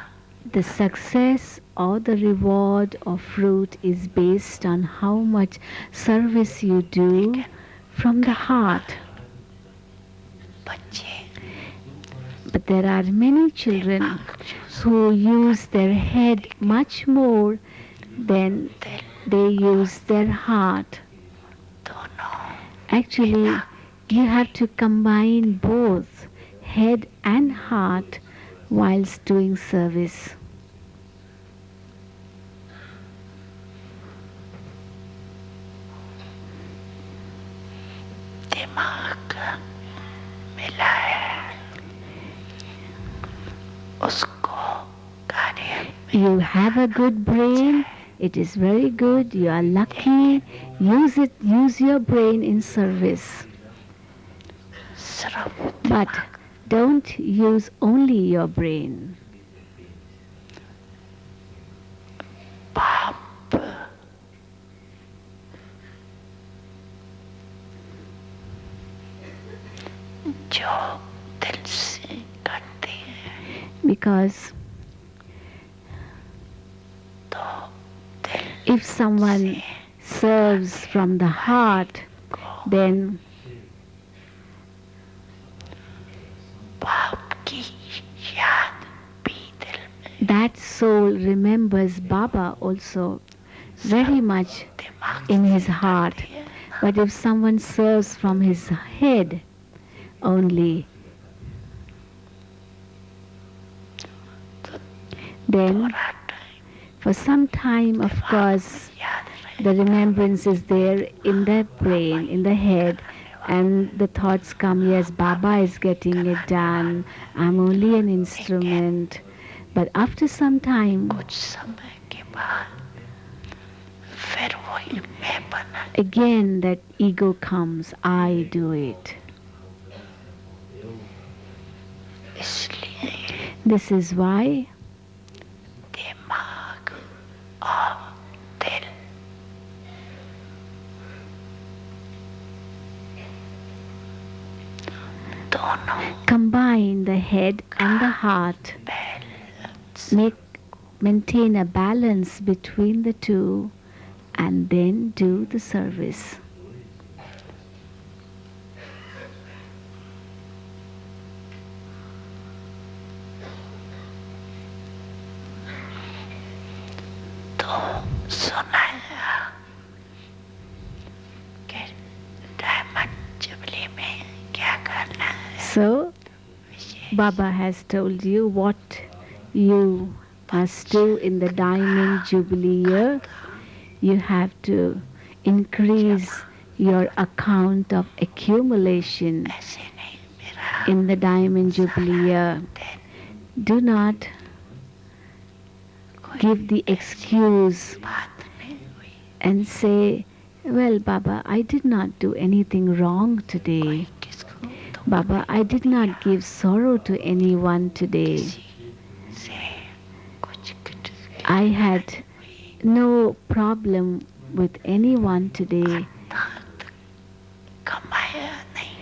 the success or the reward or fruit is based on how much service you do from the heart. बच्चे But there are many children who use their head much more than they use their heart. दोनों Actually, You have to combine both head and heart whilst doing service. दिमाग मिला है उसको कार्य You have a good brain. It is very good. You are lucky. Use it. Use your brain in service. सिर्फ But don't use only your brain. पाप जो दिल से करते हैं Because तो दिल if someone serves from the heart, then पाप की याद भी दिल में that soul remembers Baba also very much दिमाग in his heart. But if someone serves from his head only, then थोड़ा time for some time, of course, याद रहे the remembrance is there in the brain, in the head, and the thoughts come, yes, Baba is getting it done, I'm only an instrument. But after some time, कुछ समय के बाद फिर वही मैं बना again that ego comes, I do it. इसलिए This is why दिमाग और दिल दोनों combine the head and the heart, balance maintain a balance between the two, and then do the service. तो सुनाया कि डायमंड जुबली में क्या करना है So, wishes Baba has told you what you must do in the Diamond Jubilee year. You have to increase your account of accumulation ऐसे नहीं मेरा in the Diamond Jubilee year. Do not give the excuse बात नहीं हुई and say, well, Baba, I did not do anything wrong today. किसको तो Baba, I did not give sorrow to anyone today. से कुछ कुछ I had no problem with anyone today. ताकत कमाया नहीं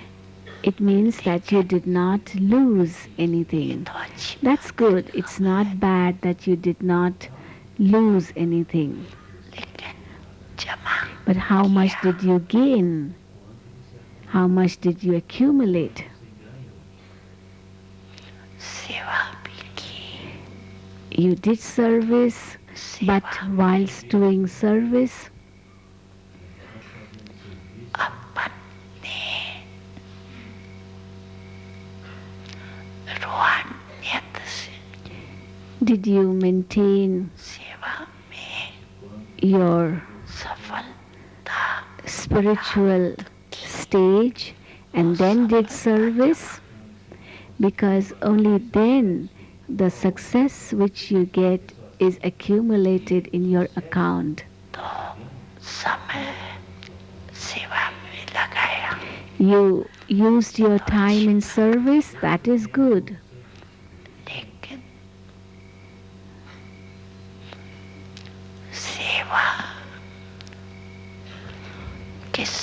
It means that you did not lose anything. तो अच्छी That's good. It's not bad that you did not lose anything. लेकिन जमा But how much did you gain? How much did you accumulate? सेवा भी की You did service, but सेवा whilst doing service, अपने रूहानियत से did you maintain सेवा में your सफलता spiritual stage and then did service? Because only then the success which you get is accumulated in your account. तो समय सेवा में लगाया You used your time in service, that is good. लेकिन सेवा किस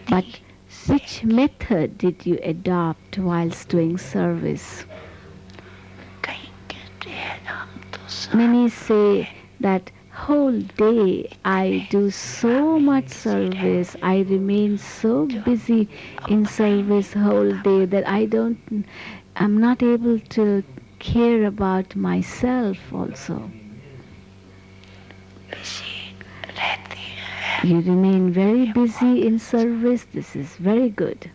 But Vidhi which method did you adopt whilst doing service? कहीं कहते हैं हम तो Many say that whole day I do so much service, I remain so busy in service whole day that I'm not able to care about myself also. Busy रहती हैं You remain very busy in service, this is very good.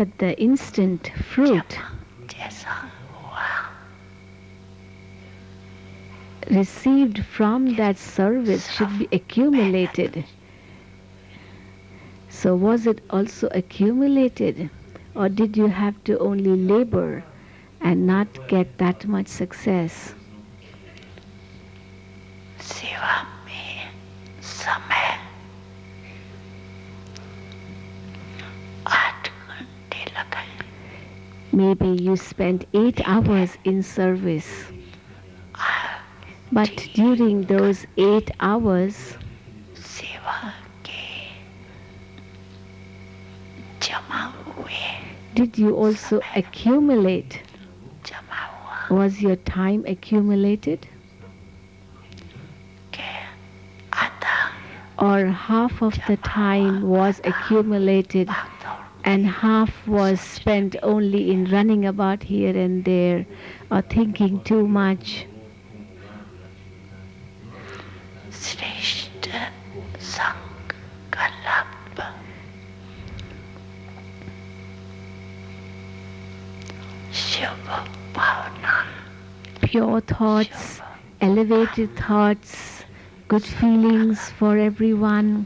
but the instant fruit जैसा हुआ received from that service should be accumulated. So was it also accumulated, or did you have to only labor and not get that much success? सेवा में समय 8 घंटे लगाए Maybe you spent 8 hours in service, but during those 8 hours, सेवा के जमा हुए did you also accumulate? जमा हुआ Was your time accumulated? के आधा Or half of the time was accumulated and half was spent only in running about here and there or thinking too much? श्रेष्ठ संकल्प शुभ भावना Pure thoughts, elevated thoughts, good feelings for everyone.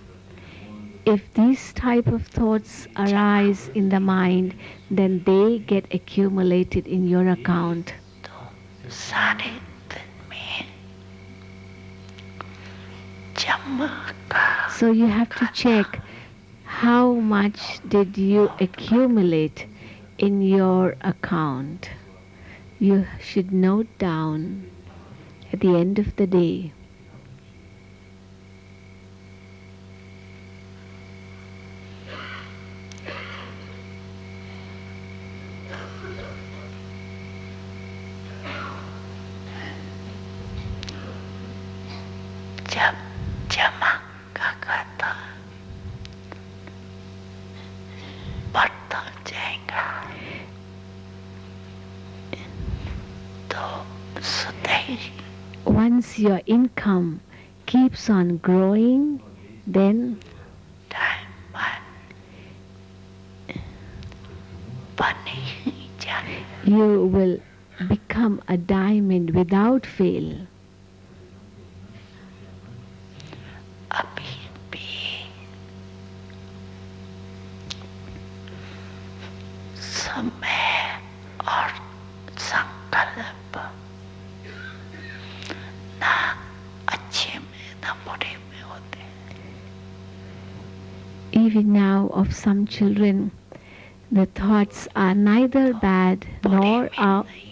If these type of thoughts arise in the mind, then they get accumulated in your account. तो सारे दिन में जमा का So you have to check how much did you accumulate in your account. You should note down at the end of the day. जब जमा का खाता बढ़ता जाएगा तो सदैव Once your income keeps on growing, then diamond बने जाने you will become a diamond without fail. अभी भी समय और संकल्प ना अच्छे में ना बुरे में होते हैं Even now, of some children, the thoughts are neither bad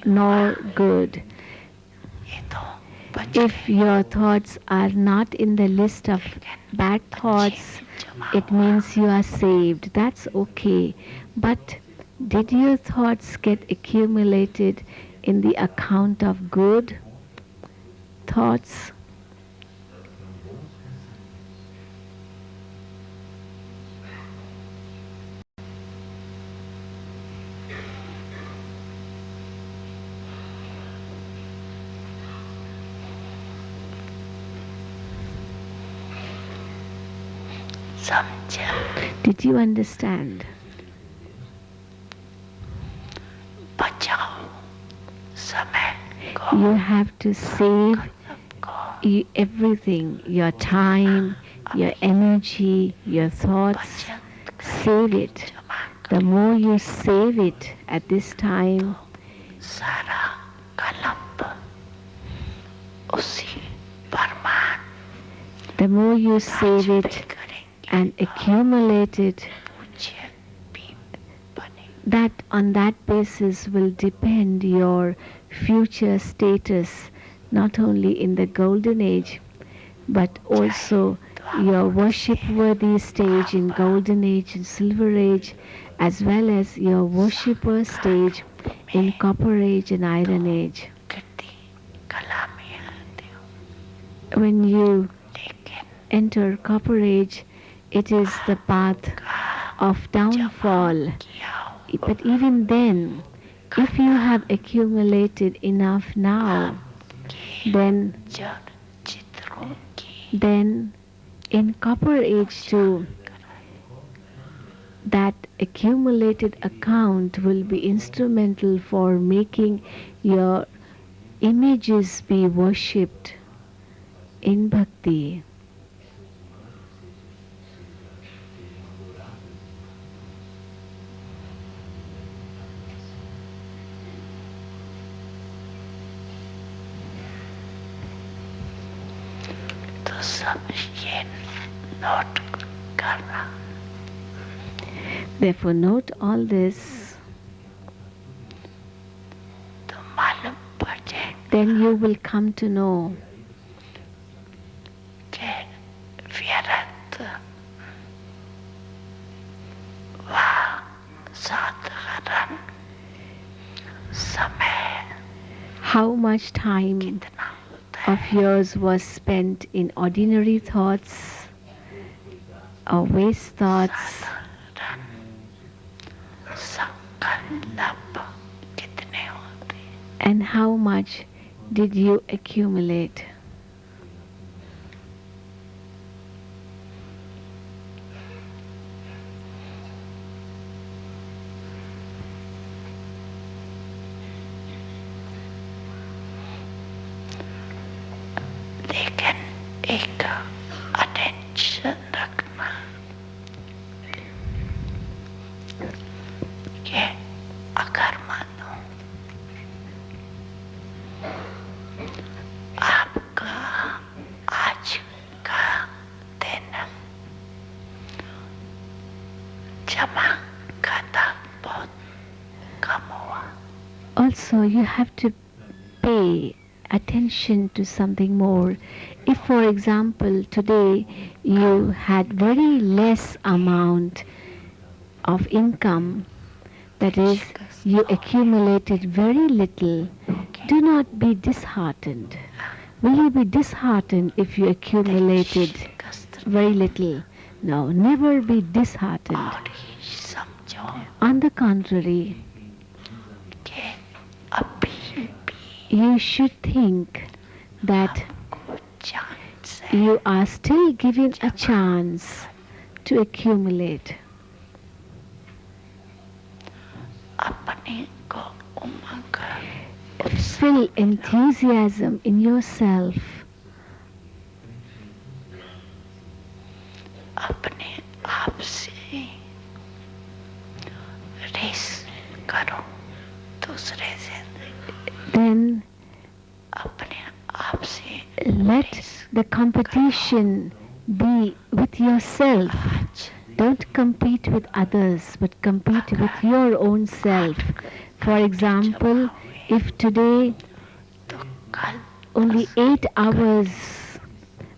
nor good. ये तो बच If your thoughts are not in the list of bad thoughts, it means you are saved. That's okay. But did your thoughts get accumulated in the account of good thoughts? समझा Did you understand? बचाओ समय को You have to save को everything, your time, your energy, your thoughts. Save it. जमा The more you save it at this time, सारा कलप उसी Parman the more you save it करेंगे and accumulate it, पूज्य भी बने that on that basis will depend your future status, not only in the golden age, but also your worship worthy stage in golden age and silver age, as well as your worshipper stage in copper age and iron age. कीर्ति कला में आते हो When you लेकिन enter copper age, it is the path of downfall. किया हो But even then, if you have accumulated enough now, then जड़ चित्रों की in copper age too, that accumulated account will be instrumental for making your images be worshipped in bhakti. तो सब ये note करना. Therefore, note all this, तो मालूम पड़ जाए then you will come to know कि व्यर्थ व साधारण समय how much time कितना होता of yours was spent in ordinary thoughts or waste thoughts, साधारण संकल्प कितने होते and how much did you accumulate. लेकिन एक अटेंशन रखना कि अगर मानो आपका आज का दिन जमा खाता बहुत कम हुआ. Also, you have to pay attention to something more. If, for example, today you had very less amount of income, that is, you accumulated very little, do not be disheartened. Will you be disheartened if you accumulated very little? No, never be disheartened. और ये समझो On the contrary, कि अभी भी you should think that आपको chance है you are still given a chance to accumulate. अपने को उमंग Feel enthusiasm in yourself. अपने आप से रेस करो दूसरे से Then अपने आप से let the competition be with yourself. आज Don't compete with others, but compete with your own self. For example, if today तो कल only 8 hours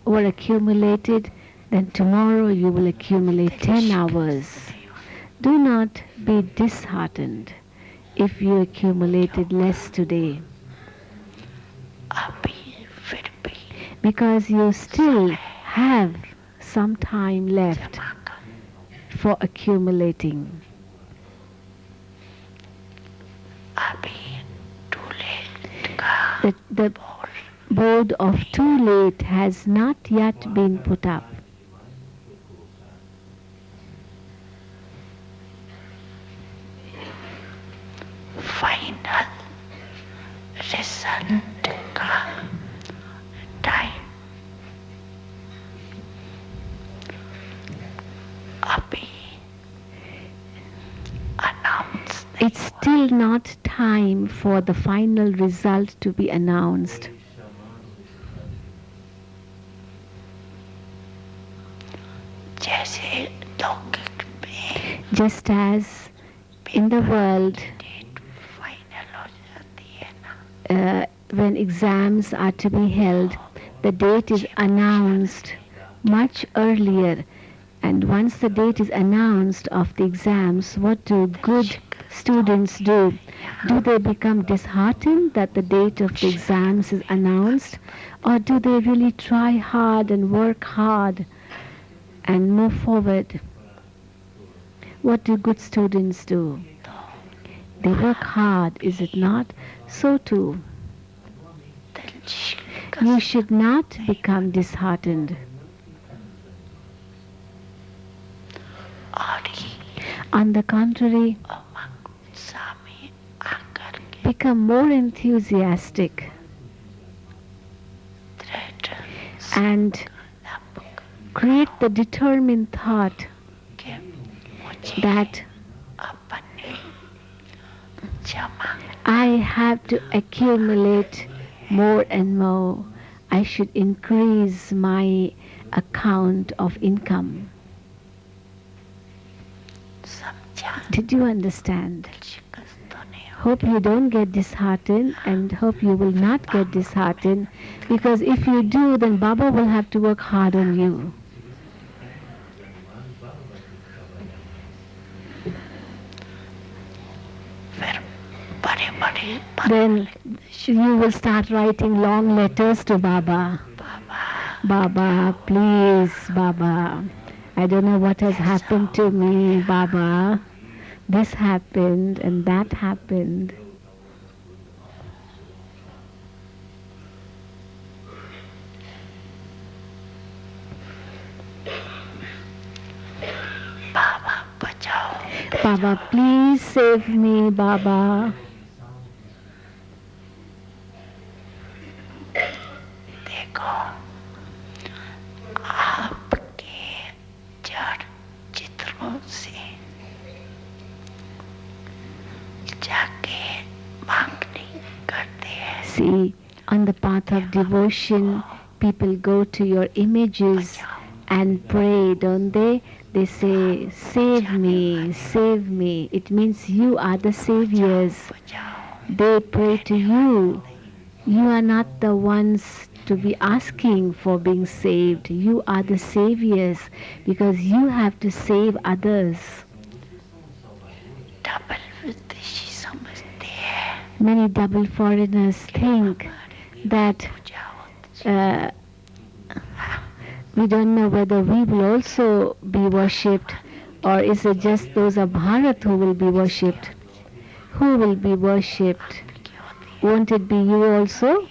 were accumulated, then tomorrow you will accumulate 10 hours. Do not be disheartened if you accumulated less today, अभी फिर भी because you still have some time left जमा कर for accumulating. अभी टूले का The board of too late has not yet been put up. Final result का time अभी announce It's still not time for the final result to be announced. जैसे लौकिक में Just as in the world, date final हो जाती है ना when exams are to be held, the date is announced much earlier. And once the date is announced of the exams, what do good students do? Do they become disheartened that the date of the exams is announced? Or do they really try hard and work hard and move forward? What do good students do? They work hard, is it not? So too, दिल शिकस्त you should not become disheartened. और ही On the contrary, उमंग उत्साह में आकर के become more enthusiastic दृढ़ and संकल्प create the determined thought के मुझे that अपने जमा I have to accumulate more and more. I should increase my account of income. समझा Did you understand? शिकस्त तो नहीं हो Hope you don't get disheartened and hope you will not get disheartened, because if you do, then Baba will have to work hard on you. फिर बड़े बड़े Then you will start writing long letters to Baba. Baba, please, Baba. I don't know what has happened to me, Baba. This happened and that happened. बाबा बचाओ Baba, please save me, Baba. देखो आपके जड़ चित्रों से जाके मांगनी करते हैं See, on the path of devotion, people go to your images and pray, don't they? They say, save me, save me. It means you are the saviors. बचाओ They pray to you. You are not the ones to be asking for being saved. You are the saviors because you have to save others. Double विदेशी समझते हैं Many double foreigners think that बचाओ we don't know whether we will also be worshipped, or is it just those of Bharat who will be worshipped? Who will be worshipped? Won't it be you also?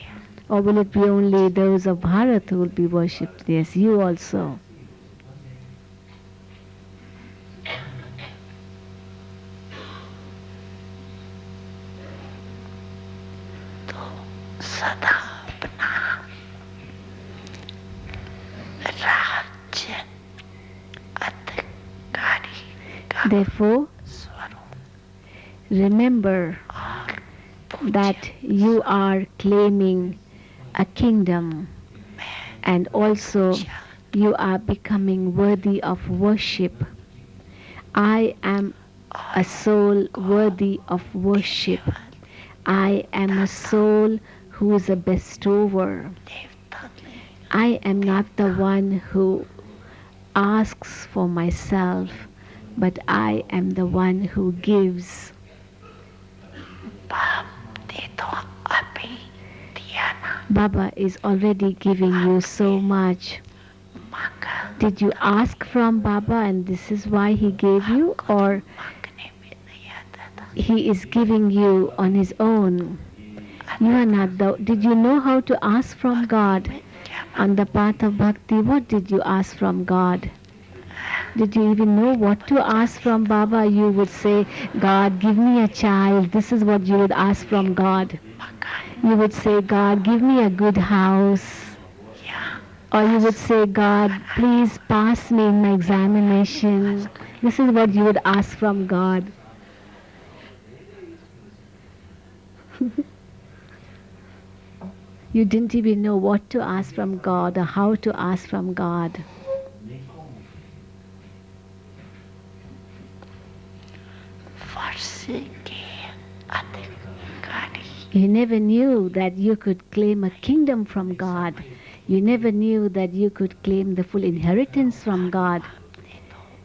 Or will it be only those of Bharat who will be worshipped? Yes, you also. तो सदा अपना राज्य अधिकारी का Therefore, स्वरूप remember और that you are claiming a kingdom and also you are becoming worthy of worship. I am a soul worthy of worship. I am a soul who is a bestower. देवता नहीं I am not the one who asks for myself, but I am the one who gives. बाप दे तो अभी दिया ना Baba is already giving you so much. मांगा Did you ask from Baba and this is why he gave you, or मांगने में नहीं आता था he is giving you on his own? You are not the. Did you know how to ask from God? On the path of bhakti, what did you ask from God? Did you even know what to ask from Baba? You would say, God, give me a child. This is what you would ask from God. You would say, God, give me a good house. Or you would say, God, please pass me in my examination. This is what you would ask from God. You didn't even know what to ask from God or how to ask from God. वर्षे के अधिकारी You never knew that you could claim a kingdom from God. You never knew that you could claim the full inheritance from God.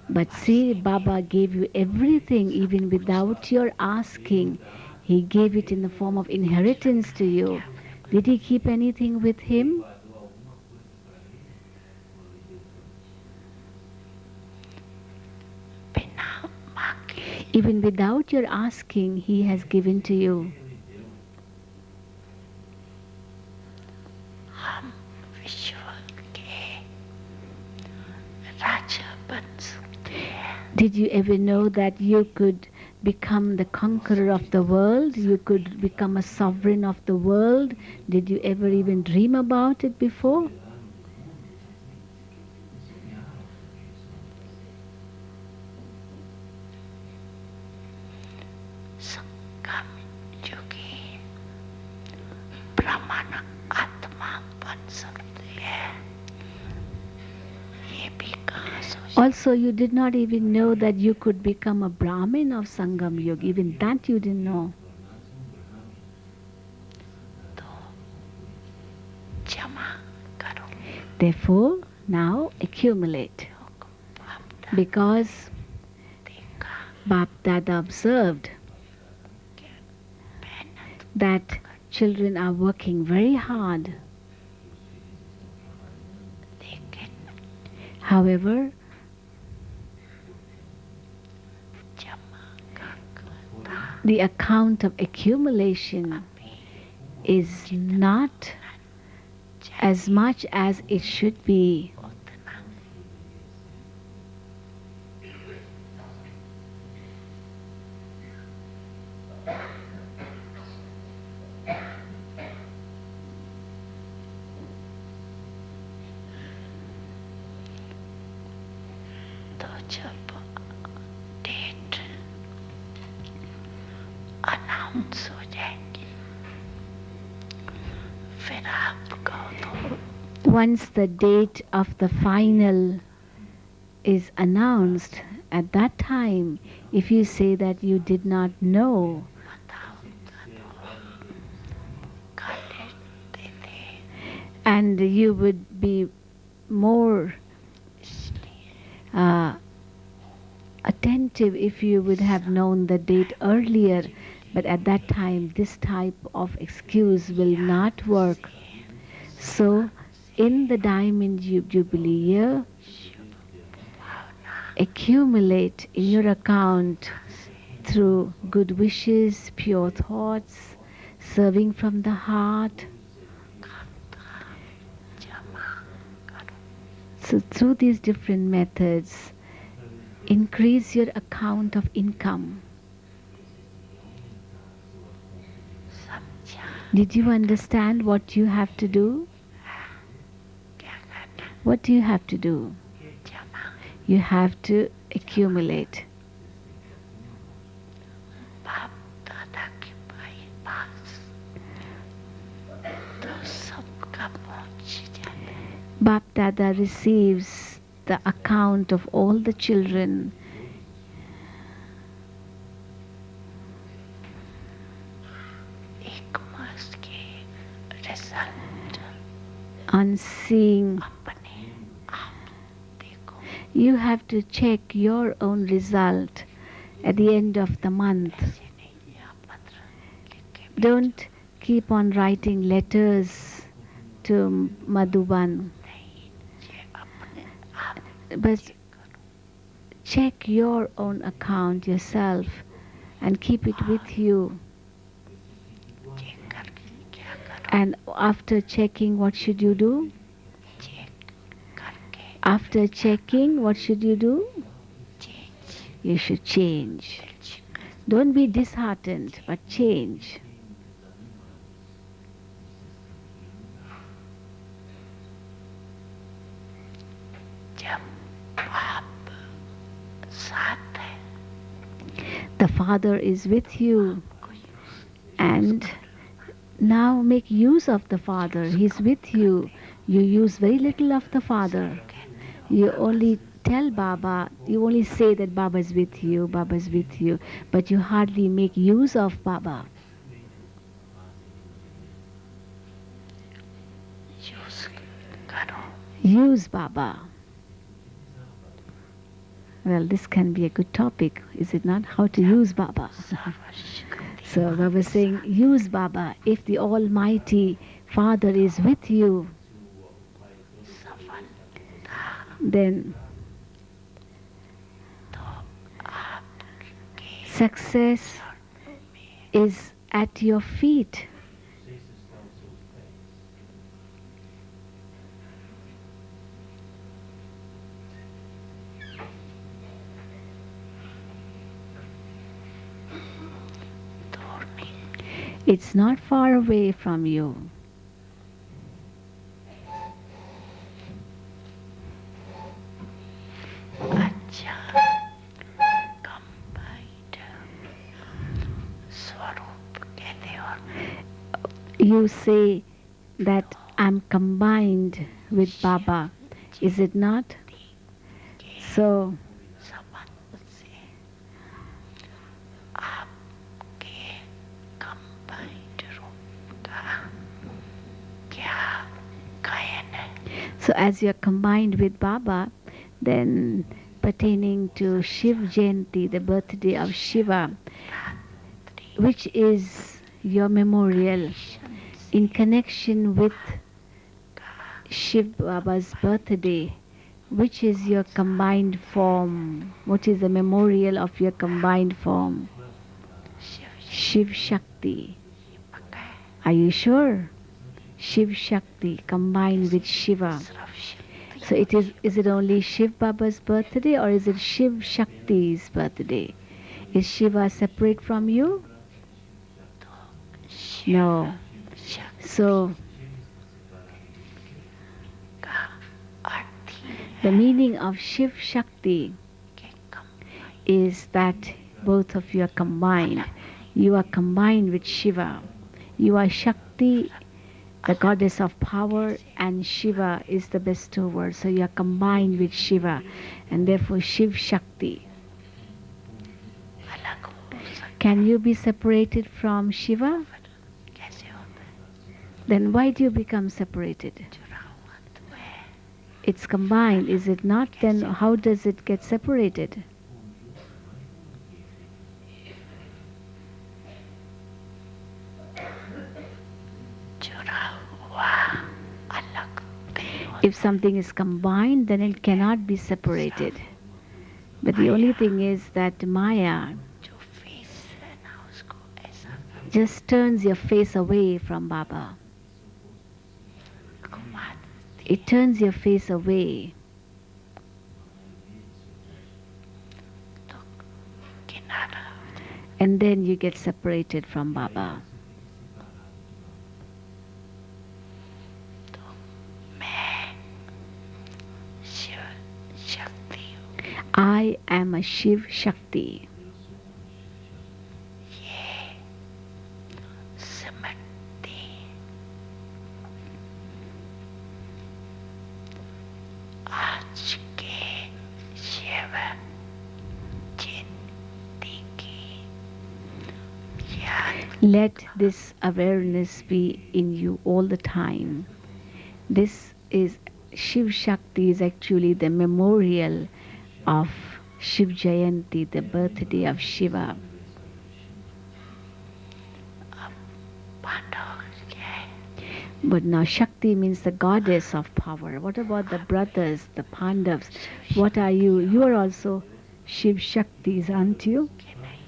But see, Baba gave you everything even without your asking. He gave it in the form of inheritance to you. Did he keep anything with him? बिना मांगे Even without your asking, he has given to you. हम विश्व के राजा बन सकते हैं Did you ever know that you could become the conqueror of the world? You could become a sovereign of the world? Did you ever even dream about it before? संगम युगी ब्रह्मन आत्मा बन सकते हैं ये भी कहाँ सोच Also, you did not even know that you could become a Brahmin of Sangam Yuga. Even that you didn't know. तो जमा करो Therefore, now accumulate. Because देखा Bap Dada observed मेहनत that children are working very hard. लेकिन However, जमा का खाता the account of accumulation is not as much as it should be. उतना तो जब डेट अनाउंस हो जाएंगी फिर आपको तो Once the date of the final is announced, at that time, if you say that you did not know, बताओ कर लेते थे and you would be more इसलिए attentive if you would have known the date earlier, but at that time, this type of excuse will not work. So, in the Diamond Jubilee year, accumulate in your account through good wishes, pure thoughts, serving from the heart. जमा करो So, through these different methods, increase your account of income. समझा Did you understand what you have to do? क्या करना What do you have to do? जमा You have to accumulate. बाप दादा के भाई पास तो सबका पहुंच जाता है Bap Dada receives the account of all the children एक मास के रिजल्ट on seeing. अपने आप देखो You have to check your own result at the end of the month. ऐसे नहीं या पत्र लिख के Don't keep on writing letters to Madhuban, नहीं ये अपने आप but check your own account yourself and keep it with you. Check करके क्या करो And after checking, what should you do? Check करके After checking, what should you do? Change You should change. Don't be disheartened, but change. जब आप साथ है The Father is with you, and now make use of the Father. He's with you. You use very little of the Father. You only tell Baba, you only say that Baba is with you, Baba is with you, but you hardly make use of Baba. Use करो Use Baba. Well, this can be a good topic, is it not? How to use Baba. So Baba is saying, use Baba. If the Almighty Father is with you, सफलता then तो आपके success is at your feet. It's not far away from you. अच्छा combined स्वरूप कहते हो You say that I'm combined with Baba. Is it not? के So, संबंध से आपके combined रूप का क्या गायन है so as you're combined with Baba, then pertaining to Shiv Jayanti, the birthday of Shiva, which is your memorial in connection with Shiv Baba's birthday, which is your combined form? What is the memorial of your combined form? Shiv Shakti. पक्का है Are you sure? Shiv Shakti combined with Shiva. सिर्फ शक्ति So is it only Shiv Baba's birthday or is it Shiv Shakti's birthday? Is Shiva separate from you? Shiv No. शक्ति So का अर्थ ही the meaning of Shiv Shakti के combined is that both of you are combined. You are combined with Shiva. You are Shakti, the goddess of power, and Shiva is the bestower. So you are combined with Shiva, and therefore Shiv Shakti. अलग हो सकते Can you be separated from Shiva? कैसे होता है Then why do you become separated? जुड़ा हुआ तो है It's combined, is it not? Then how does it get separated? जुड़ा हुआ अलग नहीं हो If something is combined, then it cannot be separated. But the only thing is that Maya जो फेस है ना उसको ऐसा just turns your face away from Baba. घुमा It turns your face away. तो किनारा And then you get separated from Baba. तो मैं शिव शक्ति हूँ I am a Shiv Shakti. ये सिमटती आज के शिव जयंती की याद Let this awareness be in you all the time. This is Shiv Shakti is actually the memorial of Shiv Jayanti, the birthday of Shiva. Pandav क्या है But now Shakti means the goddess of power. What about the brothers, the Pandavas? What are you? You are also Shiv Shaktis, aren't you? कि नहीं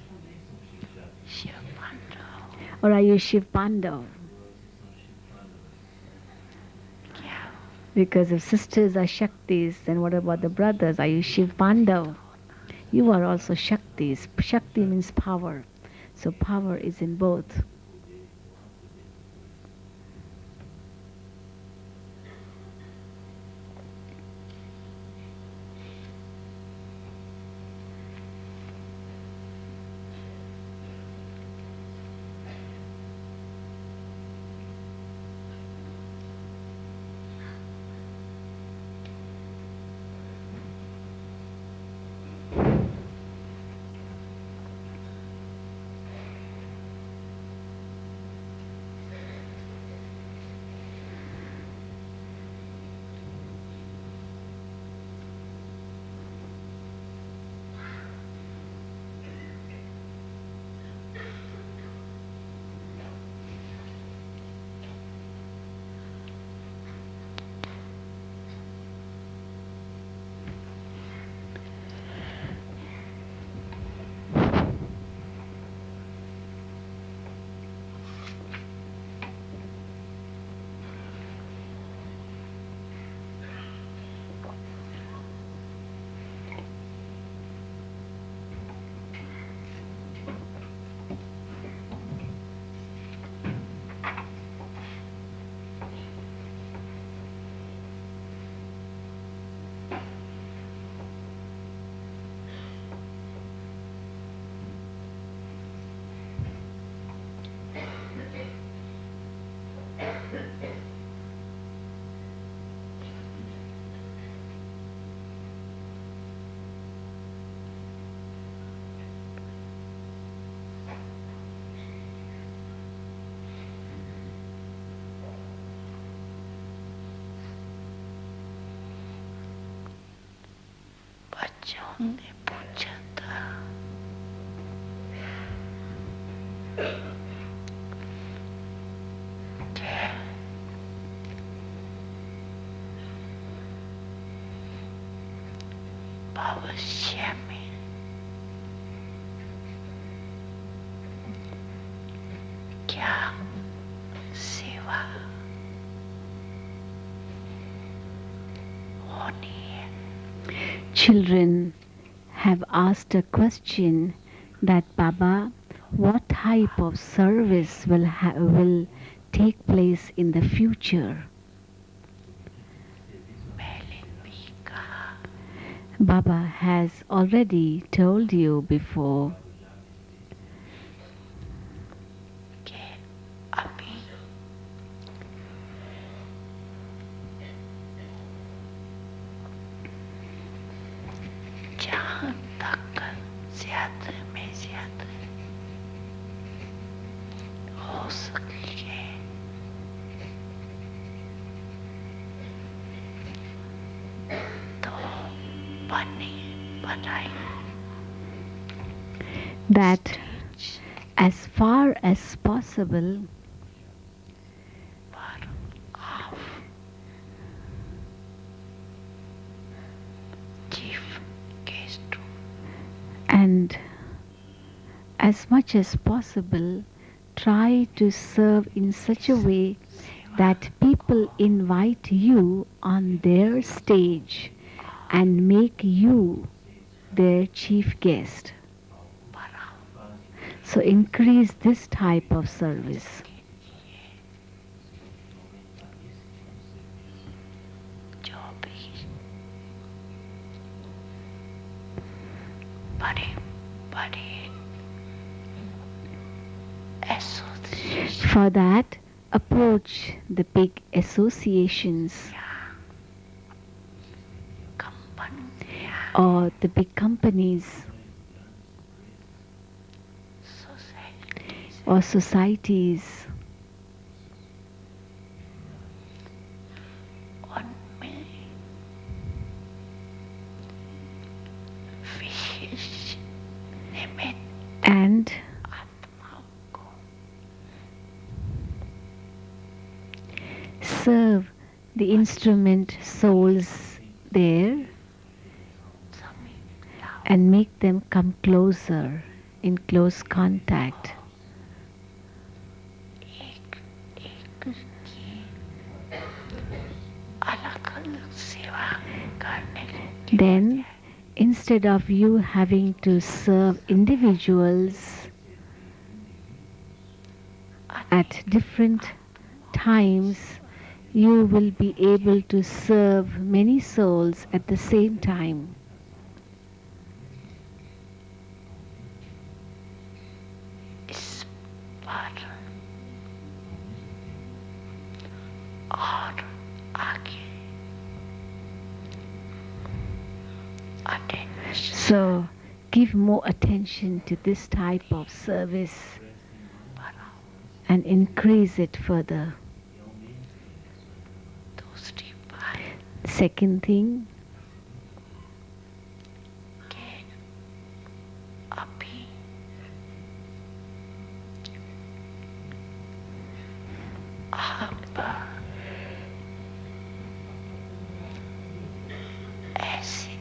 Shiv Pandav Or are you Shiv Pandav? क्या Because if sisters are Shaktis, then what about the brothers? Are you Shiv Pandav? You are also Shaktis. Shakti means power. So power is in both. बच्चों ने पूछा था कि भविष्य में क्या सेवा होनी है? Children have asked a question that Baba, what type of service will take place in the future? पहले भी कहा Baba has already told you before कि अभी जहाँ तक ज्यादा में ज्यादा हो सके तो बनाई that as far as possible पर आप chief guest and as much as possible try to serve in such a way that people invite you on their stage and make you their chief guest. So increase this type of service. जो भी बड़े बड़े association For that, approach the big associations कंपनियां or the big companies societies or societies उनमें विशेष निमित्त and आत्माओं को serve the instrument souls there समीप लाओ and make them come closer in close contact. एक एक की अलग अलग सेवा करने के Then, instead of you having to serve individuals at different times, you will be able to serve many souls at the same time. इस पर और आगे attention So, give more attention to this type of service बढ़ाओ। and increase it further. दूसरी बात Second thing, कि अभी आप ऐसे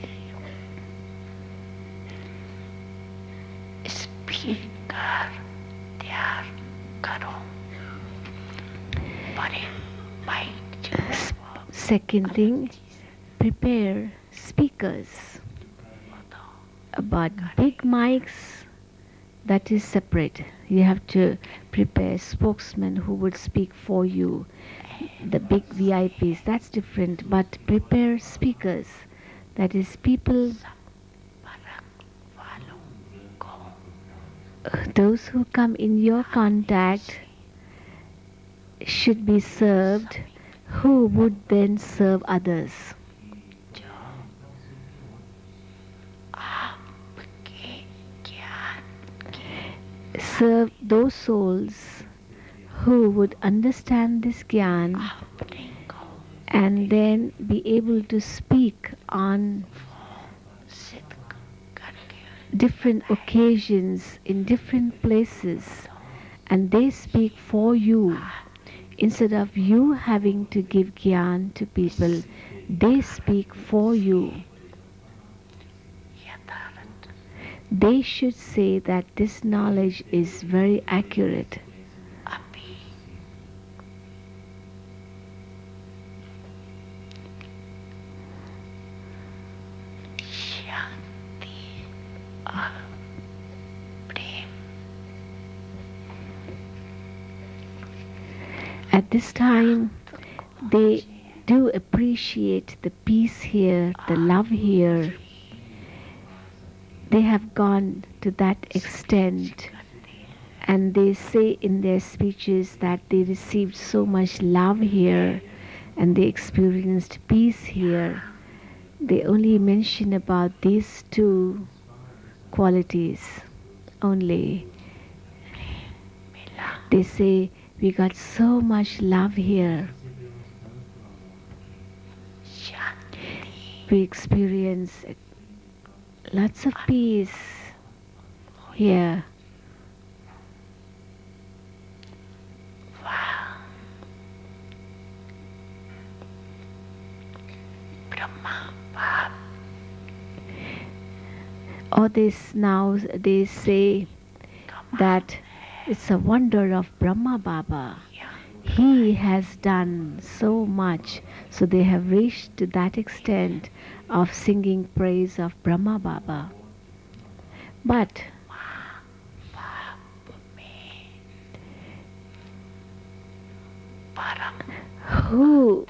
स्पीकर तैयार करो बड़े माइक जो है वो second thing, prepare speakers. But big mics, that is separate. You have to prepare spokesmen who would speak for you. The big VIPs, that's different. But prepare speakers, that is people, फर्क वालों को those who come in your contact should be served, who would then serve others. जो आपके ज्ञान के Serve those souls who would understand this gyan अपने को and then be able to speak on different occasions in different places, and they speak for you. Instead of you having to give gyan to people, they speak for you. Yatavat They should say that this knowledge is very accurate. Api Shanti Al Prem At this time, they do appreciate the peace here, the love here. They have gone to that extent, and they say in their speeches that they received so much love here and they experienced peace here. They only mention about these two qualities only. Mila They say we got so much love here. Shanti We experience lots of peace here. Wow Brahma Bab All this now they say that it's a wonder of Brahma Baba. He has done so much, so they have reached to that extent of singing praise of Brahma Baba. But Me Param who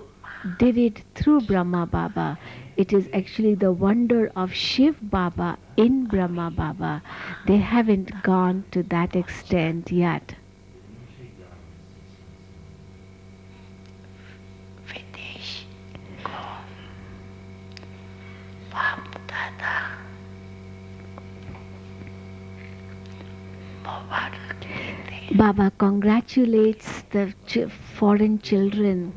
did it through Brahma Baba? It is actually the wonder of Shiv Baba in Brahma Baba. They haven't gone to that extent yet. Videsh Ko Bab Dada Mubarak Dete Baba congratulates the foreign children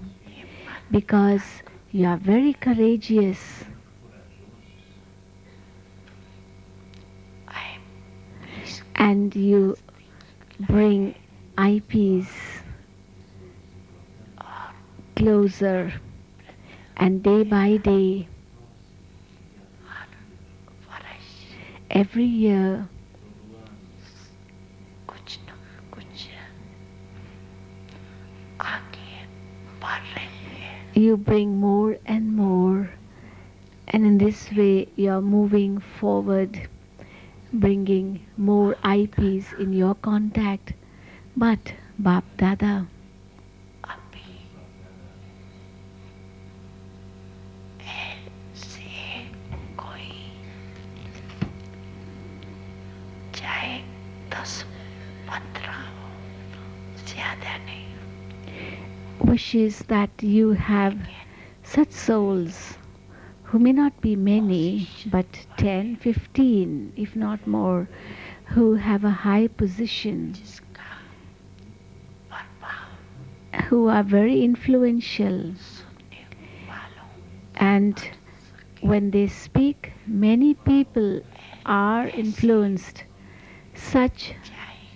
because you are very courageous I and you bring eyepiece closer, and day by day, Varash every year, कुछ न कुछ आगे बढ़ रहे हैं you bring more and more, and in this way, you are moving forward, bringing more eyepiece in your contact. But Bap Dada, अभी ऐसे कोई चाहे 10-15 हो ज्यादा नहीं wishes that you have such souls who may not be many, but 10, 15, if not more, who have a high position, जिसका प्रभाव who are very influential, सुनने वालों and when they speak, many people are influenced. Such चाहे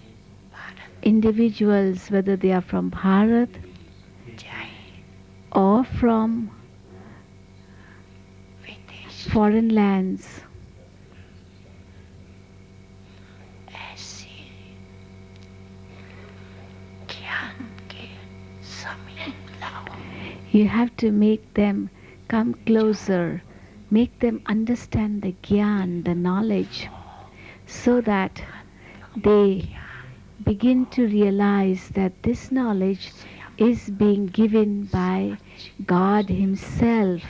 Bharat individuals, whether they are from Bharat चाहे or from विदेश foreign lands, ऐसे ज्ञान के समीप लाओ you have to make them come closer, make them understand the gyan, the knowledge, so that they begin to realize that this knowledge is being given by God Himself,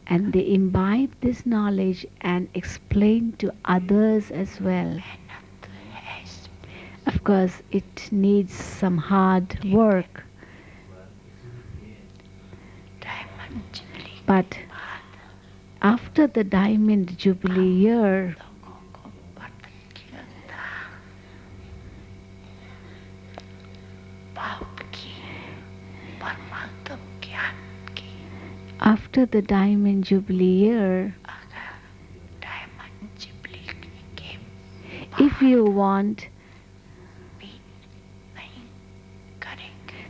and they imbibe this knowledge and explain to others as well. मेहनत है इसमें Of course, it needs some hard work, diamond jubilee but के बाद after the Diamond Jubilee year, लोगों को पता चलता बाप की परमात्म ज्ञान की after the Diamond Jubilee year, अगर डायमंड जुबली के If you want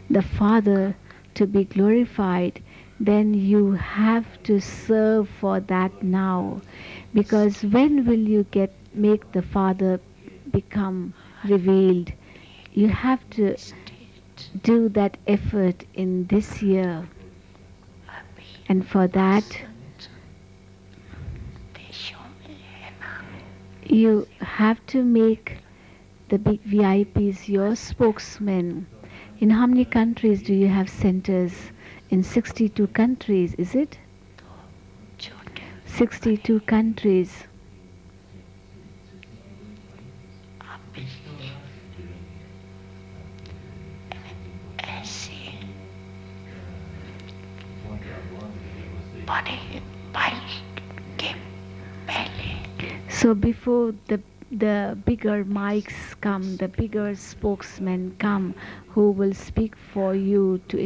the Father to be glorified, then you have to serve for that now. Because when will you make the Father become revealed? You have to do that effort in this year. And for that, you have to make the big VIPs your spokesmen. In how many countries do you have centers? In 62 countries, is it? 62 countries. So before the bigger mics come, the bigger spokesmen come who will speak for you to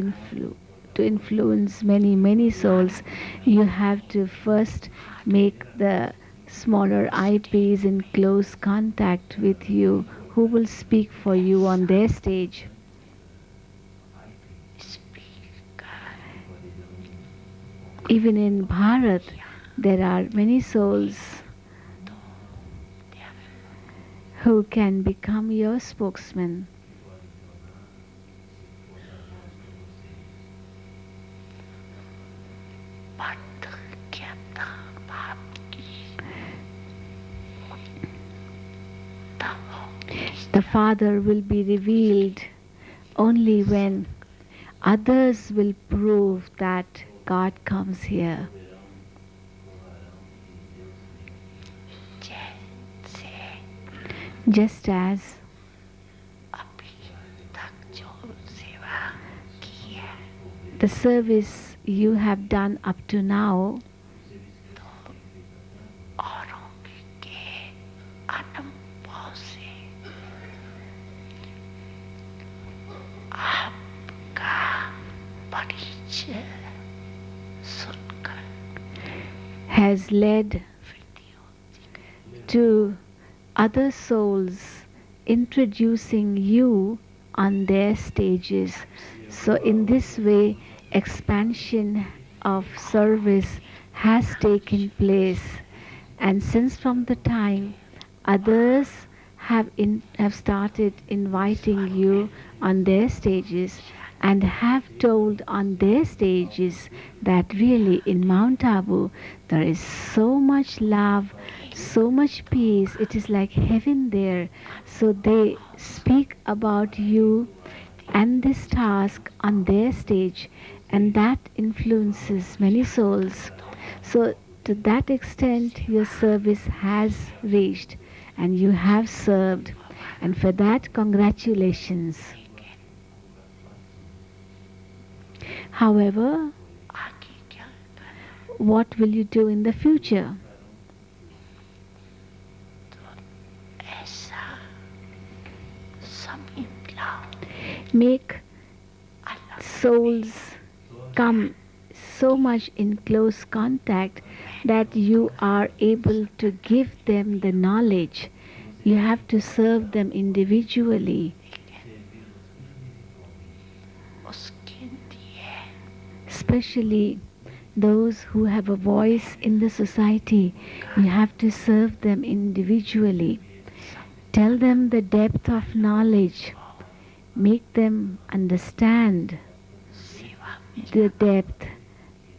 influence many souls, you have to first make the smaller IPs in close contact with you who will speak for you on their stage. Even in Bharat, there are many souls who can become your spokesman. The Father will be revealed only when others will prove that God comes here. Just as the service you have done up to now has led to other souls introducing you on their stages. So in this way, expansion of service has taken place. And since from the time others have started inviting you on their stages and have told on their stages that really in Mount Abu there is so much love, so much peace, it is like heaven there. So they speak about you and this task on their stage, and that influences many souls. So to that extent your service has reached and you have served, and for that congratulations. However, what will you do in the future? Make souls come so much in close contact that you are able to give them the knowledge. You have to serve them individually. Especially those who have a voice in the society, you have to serve them individually. Tell them the depth of knowledge. Make them understand the depth,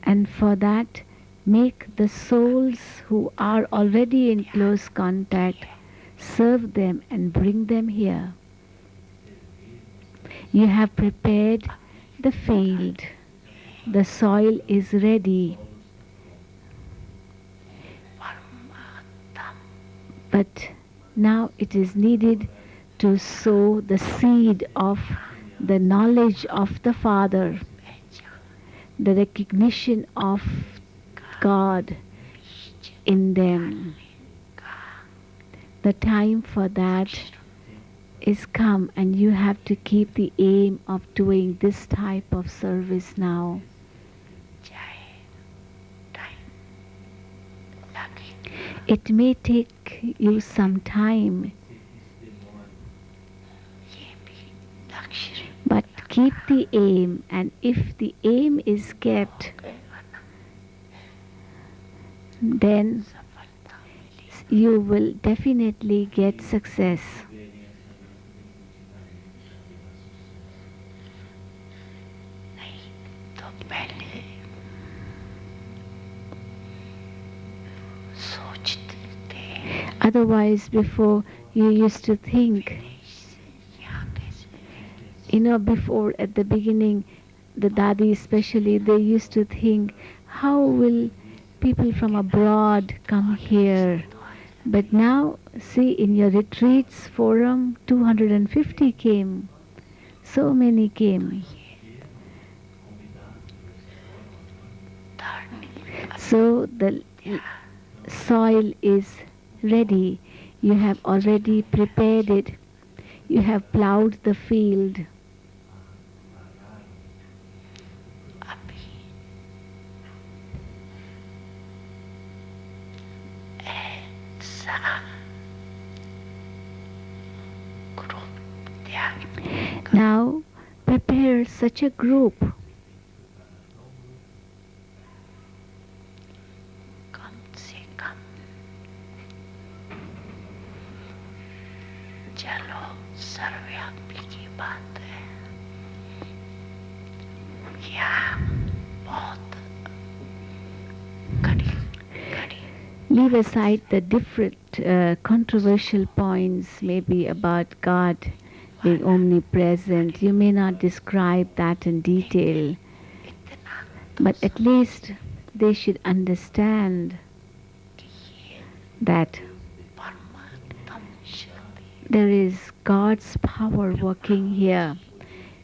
and for that make the souls who are already in close contact, serve them and bring them here. You have prepared the field. The soil is ready. But now it is needed to sow the seed of the knowledge of the Father, the recognition of God in them. The time for that is come, and you have to keep the aim of doing this type of service now. It may take you some time keep the aim, and if the aim is kept, then you will definitely get success. तो पहले सोचते थे Otherwise, before you used to think, यहाँ कैसे before at the beginning, the dadi especially, they used to think, how will people from abroad come here? But now, see, in your retreats forum, 250 came. So many came. So the soil is ready. You have already prepared it. You have plowed the field. अभी ऐसा group त्याग Now, prepare such a group. कम से कम चलो सर्वव्यापी की बात है या बहुत कड़ी Leave aside the different controversial points, maybe about God being omnipresent. You may not describe that in detail, इतना but at least they should understand कि ये that परमात्म शक्ति there is God's power working here.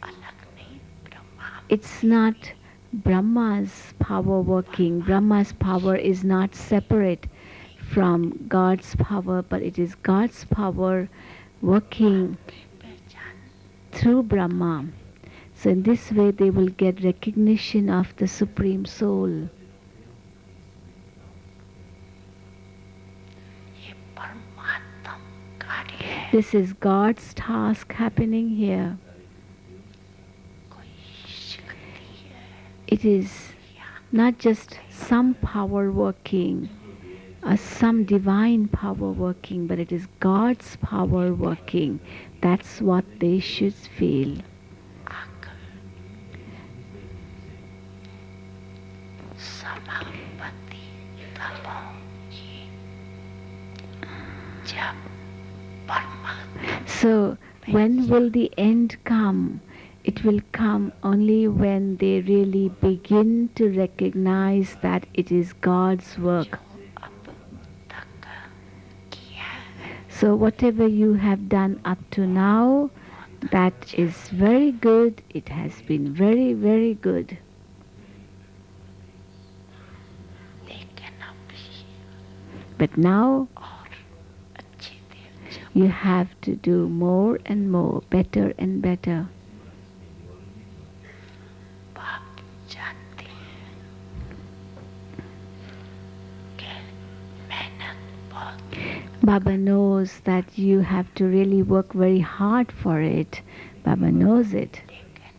अलग नहीं Brahma It's not Brahma's power working. Brahma's power is not separate from God's power, but it is God's power working की पहचान through Brahma. So in this way they will get recognition of the Supreme Soul. ये परमात्म कार्य है This is God's task happening here. कोई शक्ति है It is not just some power working, or some divine power working, but it is God's power working. That's what they should feel. आकर समापत्ति तबो की जब परमात्मा So, when will the end come? It will come only when they really begin to recognize that it is God's work. अब तक किया है So, whatever you have done up to now, that is very good. It has been very, very good. लेकिन अभी But now और अच्छे से अच्छा you have to do more and more, better and better. बाप जानते हैं कि मेहनत बहुत Baba knows that you have to really work very hard for it. Baba knows it. लेकिन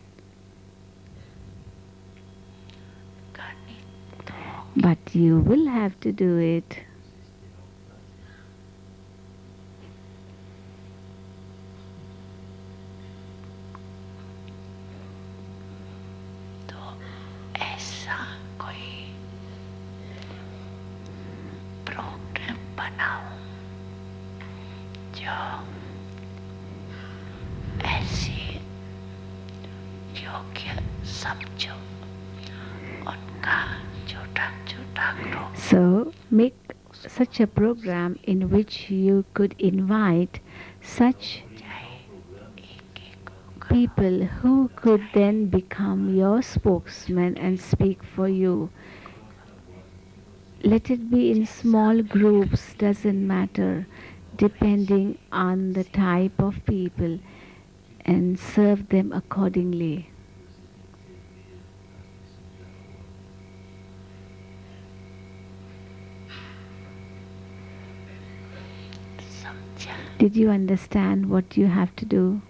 करनी तो But you will have to do it. तो ऐसा कोई प्रोग्राम बनाओ जो ऐसे योग्य समझो उनका छोटा छोटा group So make such a program in which you could invite such जाए एक एक people who could then become your spokesman and speak for you. Let it be in small groups, doesn't matter, depending on the type of people, and serve them accordingly. समझा Did you understand what you have to do?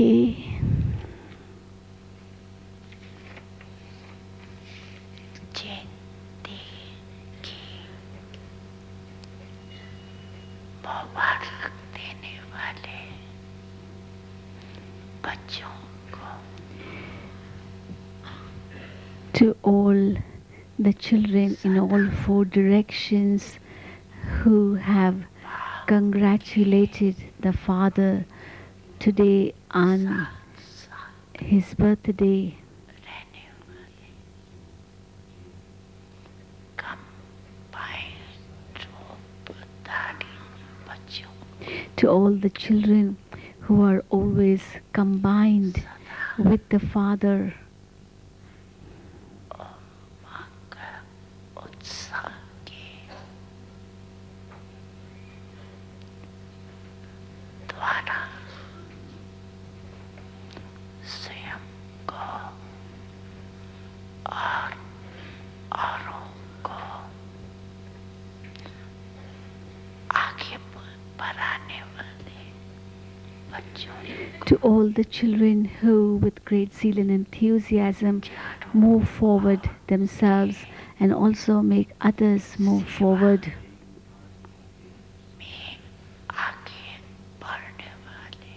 Okay. जयंती की मुबारक देने वाले बच्चों को, To all the children in all four directions who have congratulated the father today on his birthday. रहने वाले combined रूपधारी बच्चों, To all the children who are always combined with the father. उमंग उत्साह के द्वारा स्वयं को और औरों को आगे बढ़ाने वाले बच्चों To all the children who with great zeal and enthusiasm move forward themselves and also make others move forward. में आगे बढ़ने वाले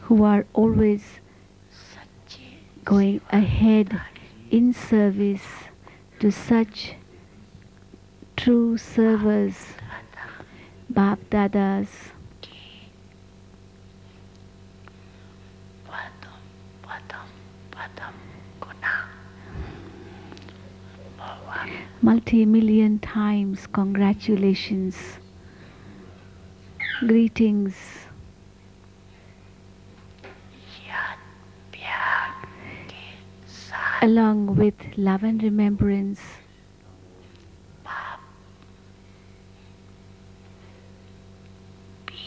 Who are always सच्चे going ahead in service to such true servers, दादा Bap Dadas, की पदम पदम पदम गुना भगवान multi-million times congratulations, greetings, याद प्यार के साथ along with love and remembrance. बाप भी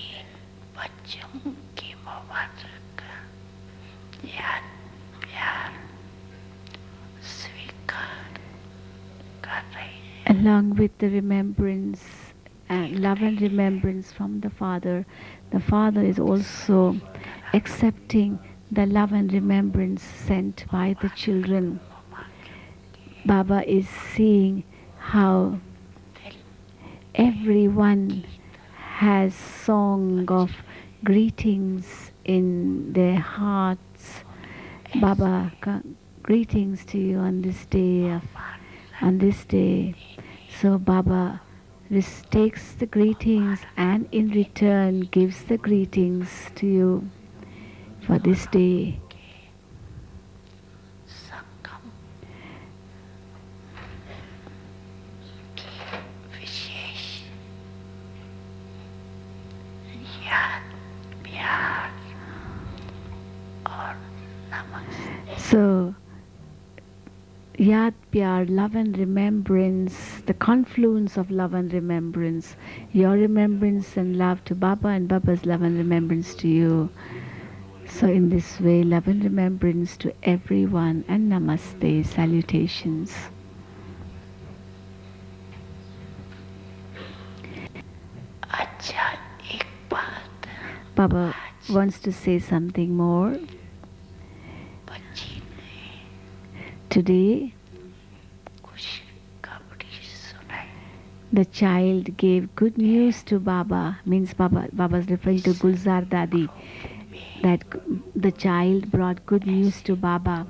बच्चों की मुबारक याद प्यार स्वीकार कर रहे हैं Along with the remembrance and love and remembrance from the Father is also accepting the love and remembrance sent by the children. Baba is seeing how everyone has song of greetings in their hearts. Baba, greetings to you on this day. So Baba takes the greetings and in return gives the greetings to you for this day. संगम की विशेष याद प्यार और नमस्ते So, Yad Pyar, love and remembrance, the confluence of love and remembrance, your remembrance and love to Baba and Baba's love and remembrance to you. So in this way, love and remembrance to everyone and namaste, salutations. अच्छा एक बात Baba wants to say something more. बच्ची ने Today, खुशखबरी सुनाई the child gave good news to Baba, means Baba's referring to Gulzar Dadi, that the child brought good news to Baba,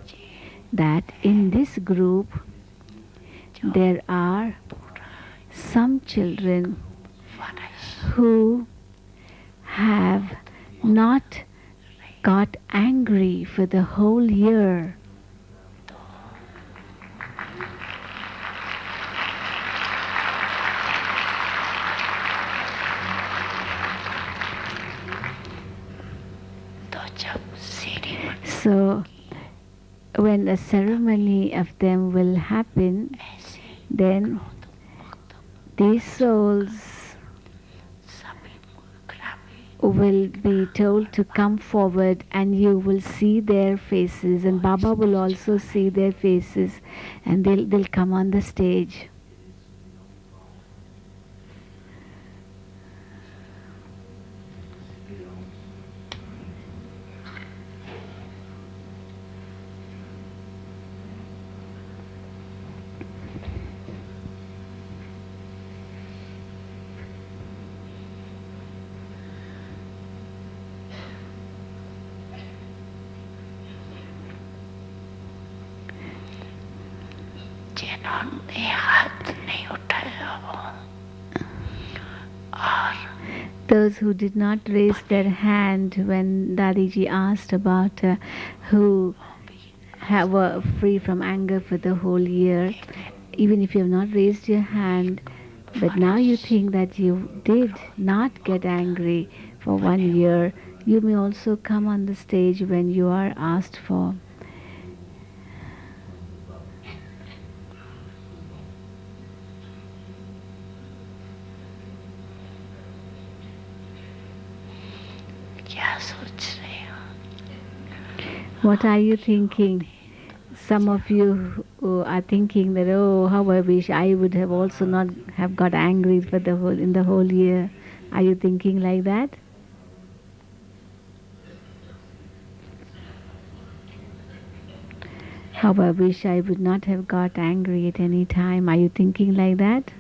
that in this group there are some children who have not got angry for the whole year. तो जब ceremony So when a ceremony of them will happen, ऐसे then these souls सभी मुखराबी will be told to come forward and you will see their faces and Baba will also see their faces and they'll come on the stage. जिन्होंने हाथ नहीं उठाया हो और Those who did not raise their hand when Dadiji asked about who were free from anger for the whole year, even if you have not raised your hand, but now you think that you did not get angry for 1 year, you may also come on the stage when you are asked for. क्या सोच रहे हो? What are you thinking? Some of you who are thinking that, oh, how I wish I would have also not have got angry for the whole in the whole year. Are you thinking like that? How I wish I would not have got angry at any time. Are you thinking like that?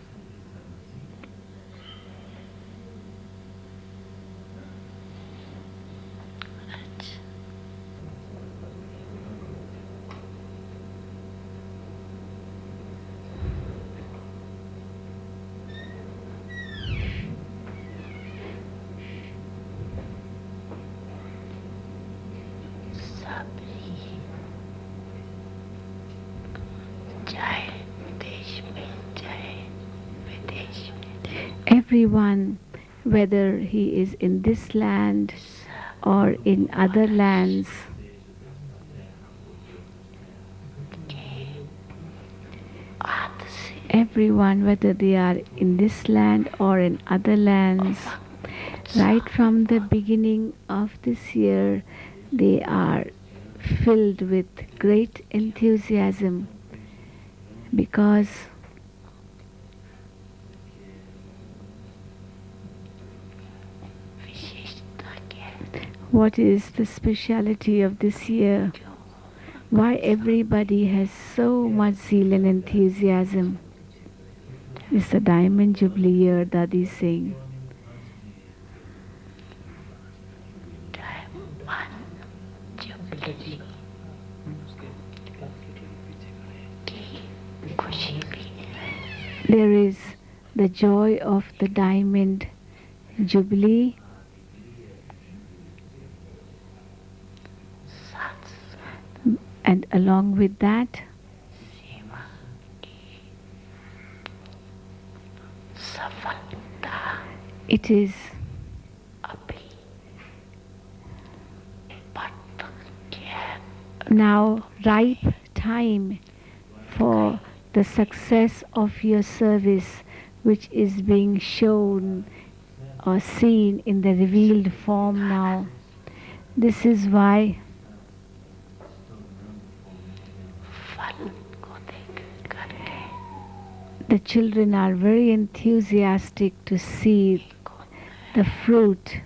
सबरी चाहे देश में चाहे विदेश में Everyone, whether he is in this land or in other lands, हाथ से everyone, whether they are in this land or in other lands, right from the beginning of this year, they are filled with great enthusiasm because विशेषता क्या है? what is the speciality of this year? Why everybody has so much zeal and enthusiasm? It's the Diamond Jubilee year, Dadi is saying. Diamond jubilee की खुशी भी है, There is the joy of the Diamond Jubilee, साथ and along with that, सेवा की सफलता it is अभी पट गया now ripe time for the success of your service, which is being shown or seen in the revealed form now. This is why फल को देख करके the children are very enthusiastic to see the fruit.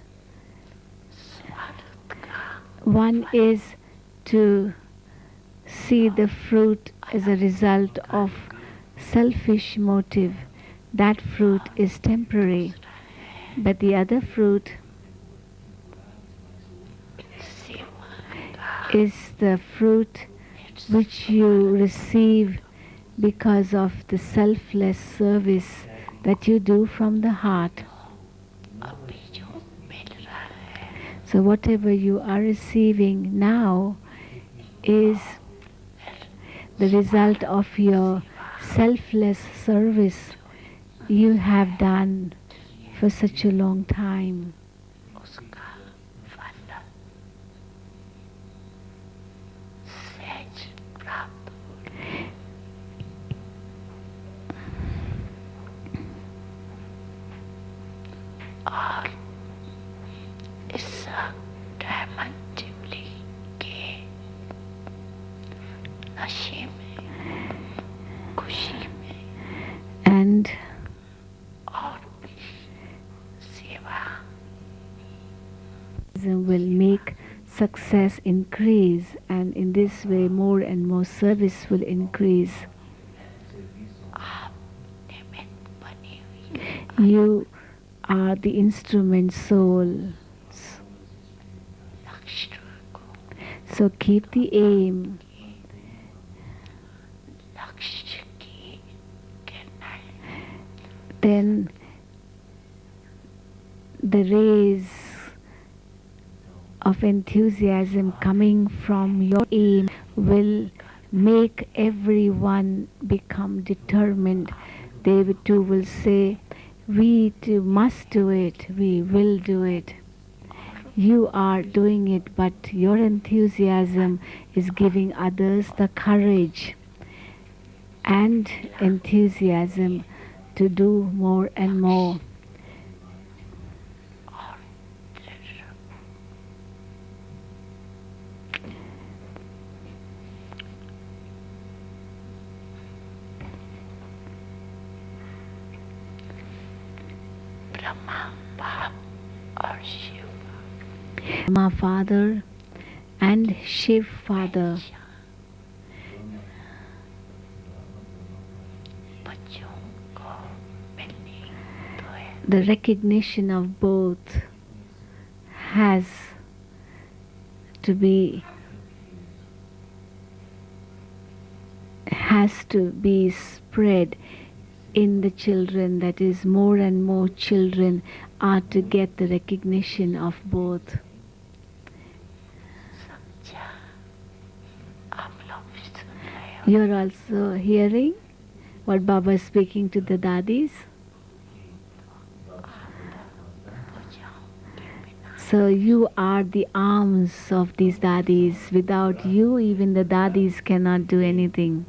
स्वार्थ का One is to see the fruit as a result of selfish motive. That fruit is temporary. But the other fruit सेवा का is the fruit which you receive because of the selfless service that you do from the heart. अभी जो मिल रहा है So whatever you are receiving now is the result of your selfless service you have done for such a long time. उसका फल सहज प्राप्त हो और इस डायमंड जुबली के नशे में खुशी में And और भी सेवा will make success increase, and in this way more and more service will increase. आप निमित्त बनी हुई You are the instrument souls. लक्ष्य को So keep the aim लक्ष्य की then the rays of enthusiasm coming from your aim will make everyone become determined. They too will say, we too must do it, we will do it. You are doing it, but your enthusiasm is giving others the courage and enthusiasm to do more and more. Brahma, Bab or Shiva. Brahma Father and Shiv Father. बच्चों को मिलनी तो है The recognition of both has to be spread in the children. That is, more and more children are to get the recognition of both. समझा आप लोग भी सुन रहे हो You are also hearing what Baba is speaking to the dadis. So you are the arms of these dadis. Without you, even the dadis cannot do anything.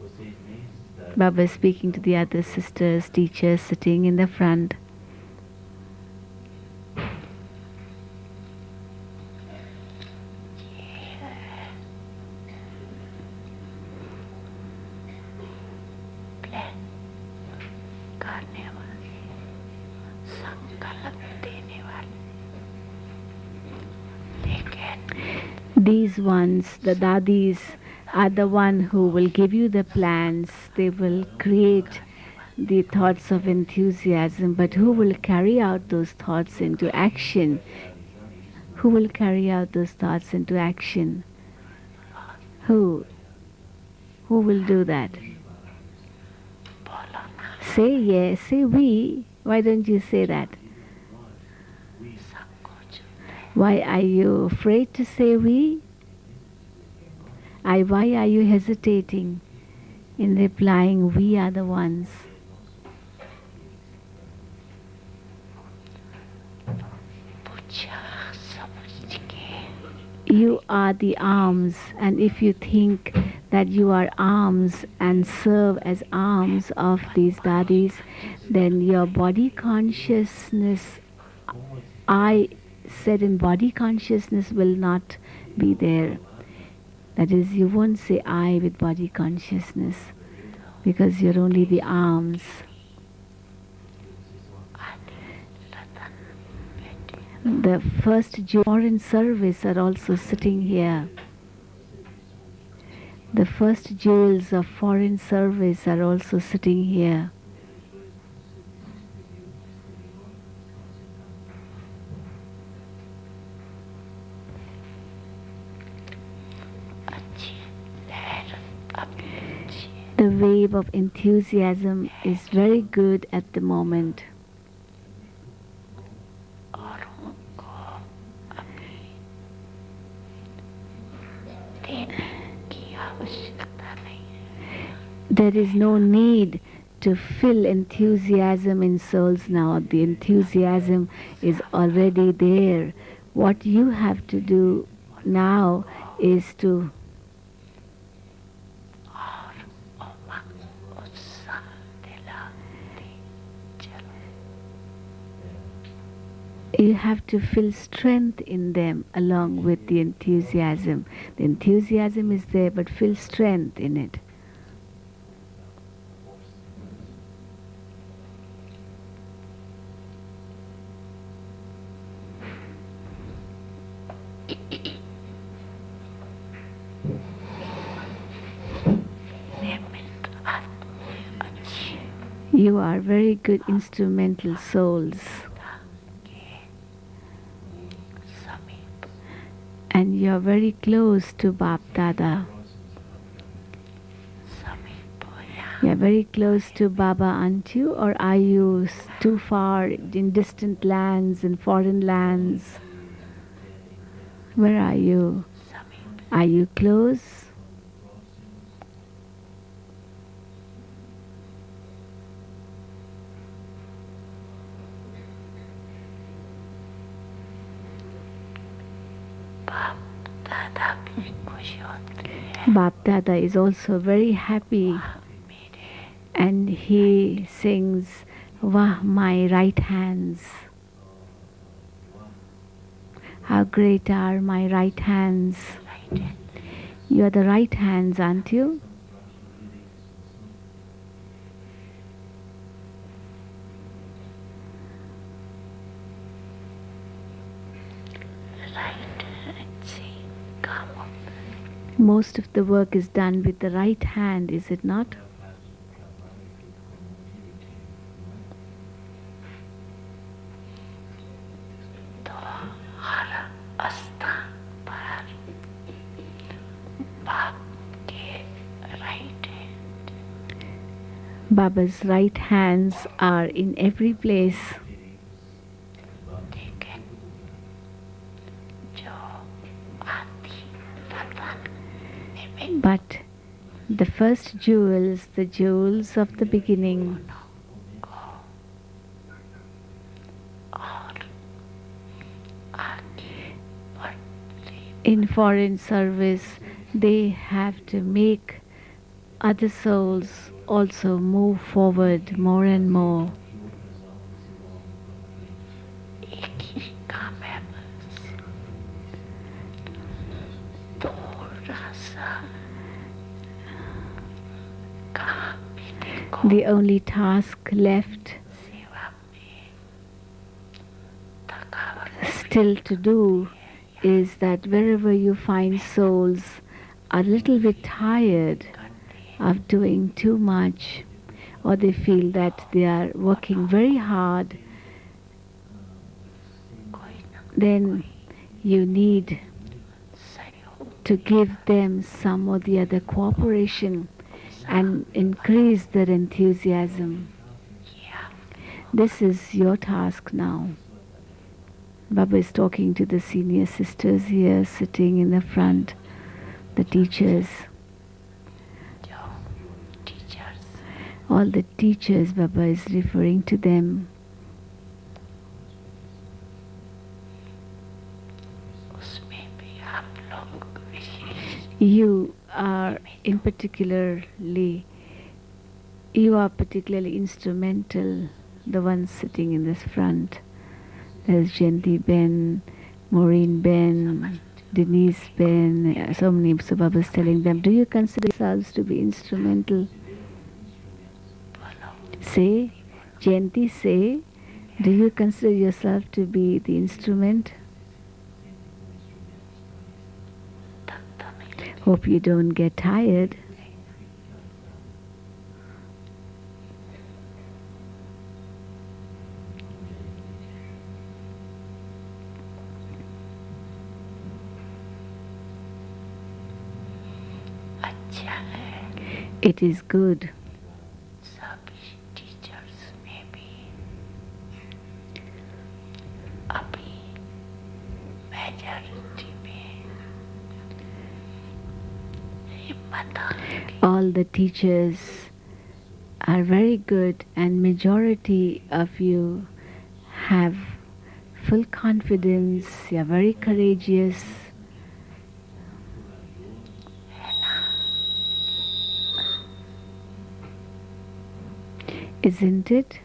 Baba is speaking to the other sisters, teachers sitting in the front. Plan करने वाले संकल्प देने वाले लेकिन These ones, the dadis, are the one who will give you the plans. They will create the thoughts of enthusiasm, but who will carry out those thoughts into action? Who will carry out those thoughts into action? Who? Who will do that? बोलो ना Say yes, say we. Why don't you say that? संकोच Why are you afraid to say we? Why are you hesitating in replying we are the ones? पूछा समझ के You are the arms, and if you think that you are arms and serve as arms of these dadis, then your body consciousness, I said in body consciousness, will not be there. That is, you won't say I with body consciousness because you're only the arms. The first foreign service are also sitting here. The first jewels of foreign service are also sitting here. अच्छी लहर अपनी अच्छी The wave of enthusiasm is very good at the moment. औरों को अभी देने की आवश्यकता नहीं है There is no need to fill enthusiasm in souls now. The enthusiasm is already there. What you have to do now is to और उमंग उत्साह दिलाते चलो you have to fill strength in them along with the enthusiasm. The enthusiasm is there, but fill strength in it. नियमित आत्म अच्छी You are very good instrumental souls, के समीप and you are very close to Bap Dada. समीप यहाँ You're very close to Baba, aren't you? Or are you too far in distant lands, in foreign lands? Where are you? Are you close? Bap Dada is also very happy and he sings, Wah, my right hands. How great are my right hands. You are the right hands, aren't you? Most of the work is done with the right hand, is it not? Baba's right hands are in every place. But the first jewels, the jewels of the beginning, in foreign service, they have to make other souls also move forward more and more. The only task left still to do is that wherever you find souls are a little bit tired of doing too much, or they feel that they are working very hard, then you need to give them some or the other cooperation and increase their enthusiasm. This is your task now. Baba is talking to the senior sisters here sitting in the front, the teachers. All the teachers, Baba is referring to them. You are particularly instrumental, the ones sitting in this front. There's Jayanti Ben, Maureen Ben, Denise Ben, so many. So Baba is telling them, do you consider yourselves to be instrumental? Say, Jayanti, say, do you consider yourself to be the instrument? Hope you don't get tired. It is good. All the teachers are very good, and majority of you have full confidence, you are very courageous. Isn't it?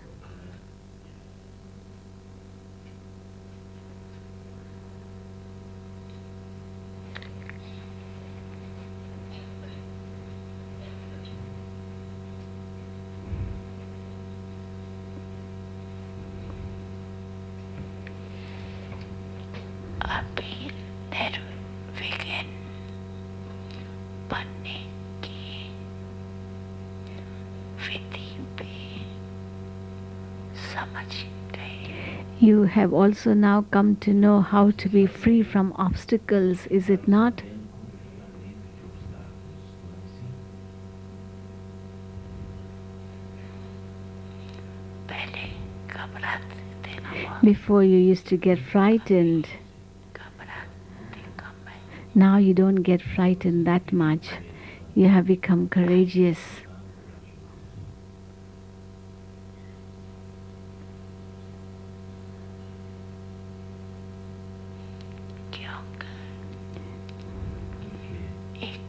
You have also now come to know how to be free from obstacles, is it not? Dinamo Before you used to get frightened. Kabarati Kamai Now you don't get frightened that much. You have become courageous. Kyonk एक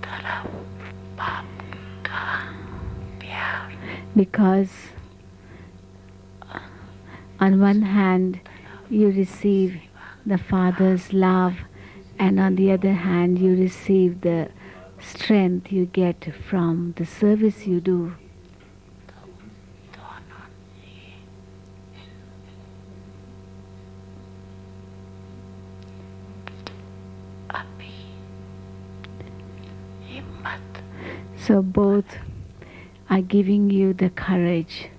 तरफ बाप का प्यार Because on one hand you receive the Father's love, and on the other hand you receive the strength you get from the service you do. दोनों ही अभी हिम्मत So both are giving you the courage